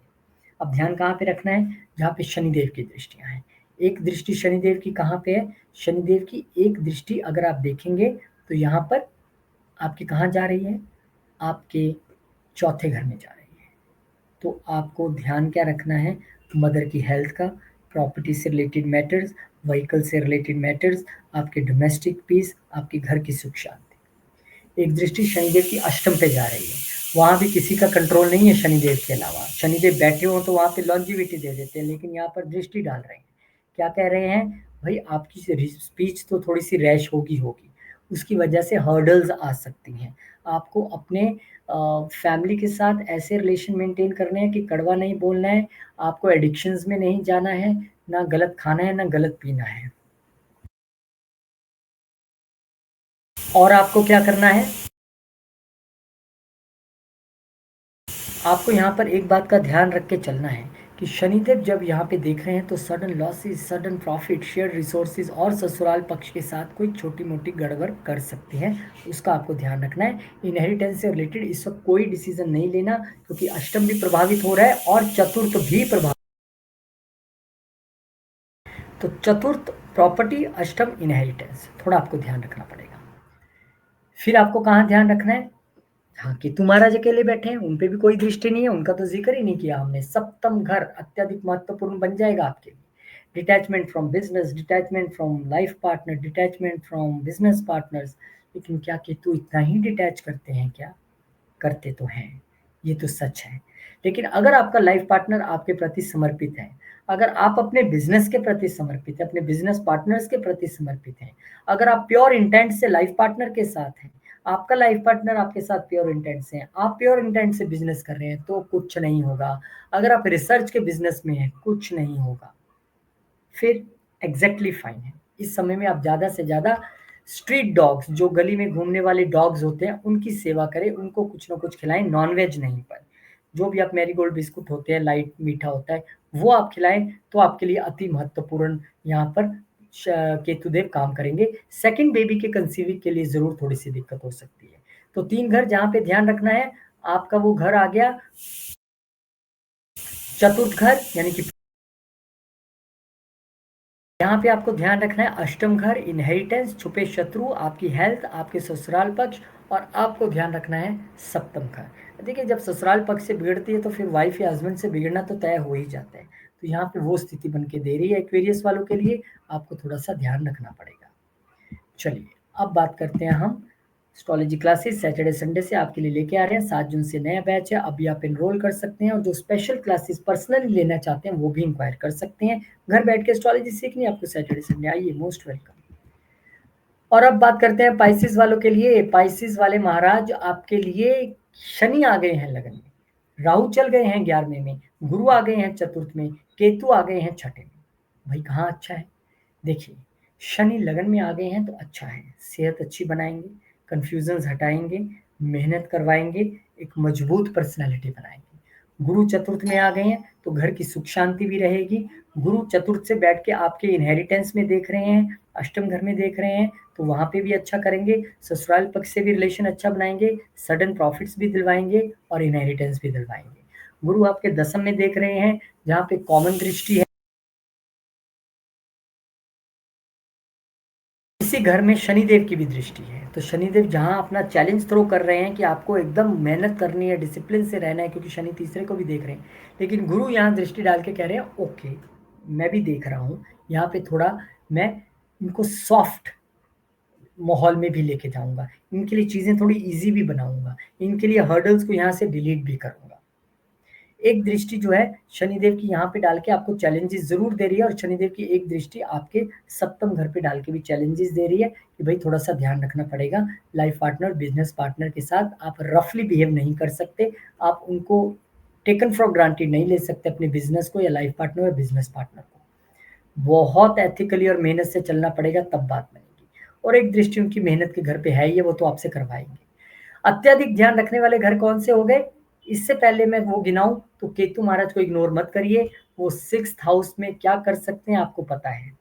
अब ध्यान कहाँ पे रखना है, जहाँ पे शनिदेव की दृष्टियां हैं। एक दृष्टि शनिदेव की कहाँ पे है, शनिदेव की एक दृष्टि अगर आप देखेंगे तो यहाँ पर आपकी कहाँ जा रही है, आपके चौथे घर में जा रही है। तो आपको ध्यान क्या रखना है, मदर की हेल्थ का, प्रॉपर्टी से रिलेटेड मैटर्स, व्हीकल से रिलेटेड मैटर्स, आपके डोमेस्टिक पीस, आपके घर की सुख शांति। एक दृष्टि शनिदेव की अष्टम पे जा रही है, वहां भी किसी का कंट्रोल नहीं है शनिदेव के अलावा। शनिदेव बैठे हो तो वहां पे लॉन्जिविटी दे देते हैं, लेकिन यहाँ पर दृष्टि डाल रहे हैं। क्या कह रहे हैं, भाई आपकी स्पीच तो थोड़ी सी रैश होगी होगी, उसकी वजह से हर्डल्स आ सकती हैं। आपको अपने फैमिली के साथ ऐसे रिलेशन मेंटेन करने हैं कि कड़वा नहीं बोलना है, आपको एडिक्शंस में नहीं जाना है, ना गलत खाना है ना गलत पीना है। और आपको क्या करना है, आपको यहाँ पर एक बात का ध्यान रख के चलना है कि शनिदेव जब यहाँ पे देख रहे हैं तो sudden losses, sudden profit, share resources और ससुराल पक्ष के साथ कोई छोटी मोटी गड़बड़ कर सकते हैं, उसका आपको ध्यान रखना है। इनहेरिटेंस से रिलेटेड इस वक्त कोई डिसीजन नहीं लेना, क्योंकि अष्टम भी प्रभावित हो रहा है और चतुर्थ भी प्रभावित। तो चतुर्थ प्रॉपर्टी, अष्टम इनहेरिटेंस, थोड़ा आपको ध्यान रखना पड़ेगा। फिर आपको कहाँ ध्यान रखना है, हाँ कि तुम्हारा जो अकेले बैठे हैं उन पे भी कोई दृष्टि नहीं है, उनका तो जिक्र ही नहीं किया हमने। सप्तम घर अत्यधिक महत्वपूर्ण बन जाएगा आपके लिए। Detachment from business, detachment from life partner, detachment from business partners. लेकिन क्या केतु इतना ही डिटैच करते हैं क्या, करते तो हैं, ये तो सच है। लेकिन अगर आपका लाइफ पार्टनर आपके प्रति समर्पित है, अगर आप अपने बिजनेस के प्रति समर्पित है, अपने बिजनेस पार्टनर्स के प्रति समर्पित हैं, अगर आप प्योर इंटेंट से लाइफ पार्टनर के साथ हैं, आपका लाइफ पार्टनर आपके साथ प्योर इंटेंट से है, आप प्योर इंटेंट से बिजनेस कर रहे हैं, तो कुछ नहीं होगा। अगर आप रिसर्च के बिजनेस में हैं, कुछ नहीं होगा, फिर एग्जैक्टली फाइन है। इस समय में आप ज़्यादा से ज़्यादा स्ट्रीट डॉग्स, जो गली में घूमने वाले डॉग्स होते हैं, उनकी सेवा करें, उनको कुछ ना कुछ खिलाएं, नॉनवेज नहीं पर। जो भी आप मैरीगोल्ड बिस्कुट होते हैं, लाइट मीठा होता है, वो आप खिलाएं, तो आपके लिए अति महत्वपूर्ण यहाँ पर केतुदेव काम करेंगे। सेकंड बेबी के कंसीविंग के लिए ज़रूर थोड़ी सी दिक्कत हो सकती है। तो 3 घर जहाँ पे ध्यान रखना है, आपका वो घर आ गया चतुर्थ घर, यानी कि यहाँ पे आपको ध्यान रखना है अष्टम घर, इनहेरिटेंस, छुपे शत्रु, आपकी हेल्थ, आपके ससुराल पक्ष, और आपको ध्यान रखना है सप्तम घर। देखिए जब ससुराल पक्ष से बिगड़ती है तो फिर वाइफ या हस्बैंड से बिगड़ना तो तय हो ही जाता है। तो यहाँ पे वो स्थिति बन के दे रही है एक्वेरियस वालों के लिए, आपको थोड़ा सा ध्यान रखना पड़ेगा। चलिए अब बात करते हैं हम एस्ट्रोलॉजी क्लासेस सैटरडे संडे से आपके लिए लेके आ रहे हैं। 7 जून से नया बैच है, अभी आप एनरोल कर सकते हैं, और जो स्पेशल क्लासेस पर्सनली लेना चाहते हैं वो भी इंक्वायर कर सकते हैं। घर बैठ के एस्ट्रोलॉजी सीखनी है आपको सैटरडे संडे, आइए, मोस्ट वेलकम। और अब बात करते हैं पाइसिस वालों के लिए। पाइसिस वाले महाराज आपके लिए शनि आ गए हैं लगन में, राहु चल गए हैं 11वें में, गुरु आ गए हैं चतुर्थ में, केतु आ गए हैं छठे में। भाई कहाँ अच्छा है? देखिए, शनि लगन में आ गए हैं तो अच्छा है, सेहत अच्छी बनाएँगे, कन्फ्यूज़न्स हटाएँगे, मेहनत करवाएँगे, एक मजबूत पर्सनैलिटी बनाएँगे। गुरु चतुर्थ में आ गए हैं तो घर की सुख शांति भी रहेगी। गुरु चतुर्थ से बैठ के आपके इनहेरिटेंस में देख रहे हैं, अष्टम घर में देख रहे हैं, तो वहाँ पे भी अच्छा करेंगे, ससुराल पक्ष से भी रिलेशन अच्छा बनाएँगे, सडन प्रॉफिट्स भी दिलवाएँगे और इनहेरिटेंस भी दिलवाएँगे। गुरु आपके दसम में देख रहे हैं, जहाँ पे कॉमन दृष्टि है। इसी घर में शनिदेव की भी दृष्टि है, तो शनिदेव जहाँ अपना चैलेंज थ्रो कर रहे हैं कि आपको एकदम मेहनत करनी है, डिसिप्लिन से रहना है, क्योंकि शनि तीसरे को भी देख रहे हैं। लेकिन गुरु यहाँ दृष्टि डाल के कह रहे हैं ओके, मैं भी देख रहा हूँ, यहाँ पे थोड़ा मैं इनको सॉफ्ट माहौल में भी लेके जाऊँगा। इनके लिए चीज़ें थोड़ी ईज़ी भी बनाऊँगा। इनके लिए हर्डल्स को यहाँ से डिलीट भी करूँगा। एक दृष्टि जो है शनिदेव की यहाँ पे डाल के आपको चैलेंजेस ज़रूर दे रही है, और शनिदेव की एक दृष्टि आपके सप्तम घर पे डाल के भी चैलेंजेस दे रही है कि भाई थोड़ा-सा ध्यान रखना पड़ेगा। लाइफ पार्टनर, बिज़नेस पार्टनर के साथ आप रफली बिहेव नहीं कर सकते। आप उनको टेकन फॉर ग्रांटेड नहीं ले सकते, अपने बिज़नेस को या लाइफ पार्टनर या बिज़नेस पार्टनर को। बहुत एथिकली और मेहनत से चलना पड़ेगा, तब बात बनेगी। और एक दृष्टि उनकी मेहनत के घर पे है ही है, वो तो आपसे करवाएँगे। अत्यधिक ध्यान रखने वाले घर कौन से हो गए? इससे पहले मैं वो गिनाऊँ तो केतु महाराज को इग्नोर मत करिए, वो 6th हाउस में क्या कर सकते हैं आपको पता है।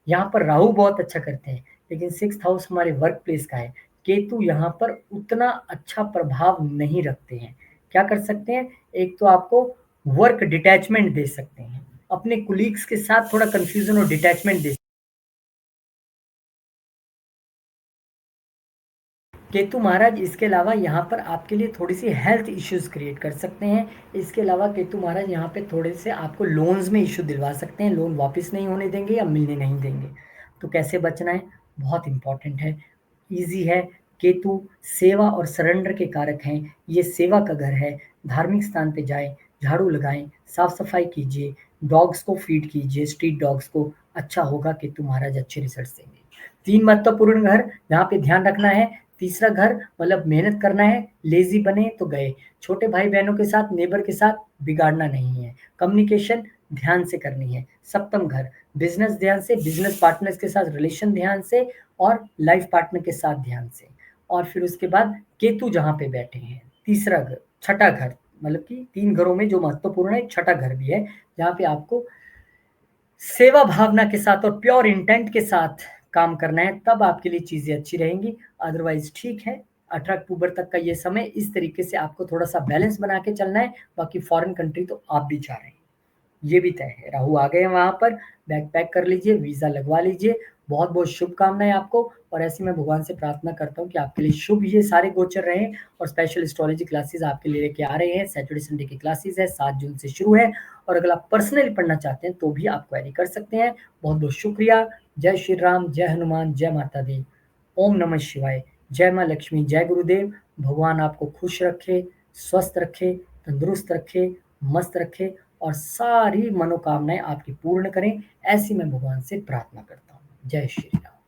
यहाँ पर राहु बहुत अच्छा करते हैं, लेकिन 6th हाउस हमारे वर्क प्लेस का है। केतु यहाँ पर उतना अच्छा प्रभाव नहीं रखते हैं। क्या कर सकते हैं? एक तो आपको वर्क डिटैचमेंट दे सकते हैं। अपने कोलीग्स के साथ थोड़ा कन्फ्यूज़न और डिटैचमेंट दे। केतु महाराज इसके अलावा यहाँ पर आपके लिए थोड़ी-सी हेल्थ इश्यूज़ क्रिएट कर सकते हैं। इसके अलावा केतु महाराज यहाँ पे थोड़े-से आपको लोन्स में इश्यू दिलवा सकते हैं, लोन वापस नहीं होने देंगे या मिलने नहीं देंगे। तो कैसे बचना है? बहुत इम्पोर्टेंट है, ईज़ी है। केतु सेवा और सरेंडर के कारक हैं, ये सेवा का घर है। धार्मिक स्थान पे जाएँ, झाड़ू लगाएँ, साफ-सफाई कीजिए, डॉग्स को फीड कीजिए, स्ट्रीट डॉग्स को, अच्छा होगा, केतु महाराज अच्छे रिज़ल्ट्स देंगे। 3 महत्वपूर्ण घर जहाँ पे ध्यान रखना है। तीसरा घर मतलब मेहनत करना है, लेज़ी बने तो गए। छोटे भाई-बहनों के साथ, नेबर के साथ बिगाड़ना नहीं है। कम्युनिकेशन ध्यान से करनी है। सप्तम घर, बिज़नेस ध्यान से, बिज़नेस पार्टनर्स के साथ रिलेशन ध्यान से और लाइफ़ पार्टनर के साथ ध्यान से। और फिर उसके बाद केतु जहाँ पे बैठे हैं, तीसरा घर, छठा घर, मतलब कि 3 घरों में जो महत्वपूर्ण है, एक छठा घर भी है, जहाँ पे आपको सेवा भावना के साथ और प्योर इंटेंट के साथ काम करना है, तब आपके लिए चीज़ें अच्छी रहेंगी। अदरवाइज़ ठीक है, 18 अक्टूबर तक का ये समय इस तरीके से आपको थोड़ा-सा बैलेंस बना के चलना है, बाकी फ़ॉरेन कंट्री तो आप भी जा रहे हैं। ये भी तय है। राहु आ गए हैं वहाँ पर, बैग पैक कर लीजिए, वीज़ा लगवा लीजिए। बहुत-बहुत शुभकामनाएँ आपको, और ऐसे मैं भगवान से प्रार्थना करता हूँ कि आपके लिए शुभ ये सारे गोचर रहें, और स्पेशल एस्ट्रोलॉजी क्लासेस आपके लिए लेके आ रहे हैं। सैटरडे संडे की क्लासेस है, 7 जून से शुरू है, और अगर आप पर्सनली पढ़ना चाहते हैं तो भी आप क्वेरी कर सकते हैं। बहुत-बहुत शुक्रिया। जय श्री राम, जय हनुमान, जय माता दी। ओम नमः शिवाय। जय माँ लक्ष्मी, जय गुरुदेव। भगवान आपको खुश रखे, स्वस्थ रखे, तंदुरुस्त रखे, मस्त रखे, और सारी मनोकामनाएँ आपकी पूर्ण करें, ऐसी मैं भगवान से प्रार्थना करता हूँ। जय श्री राम।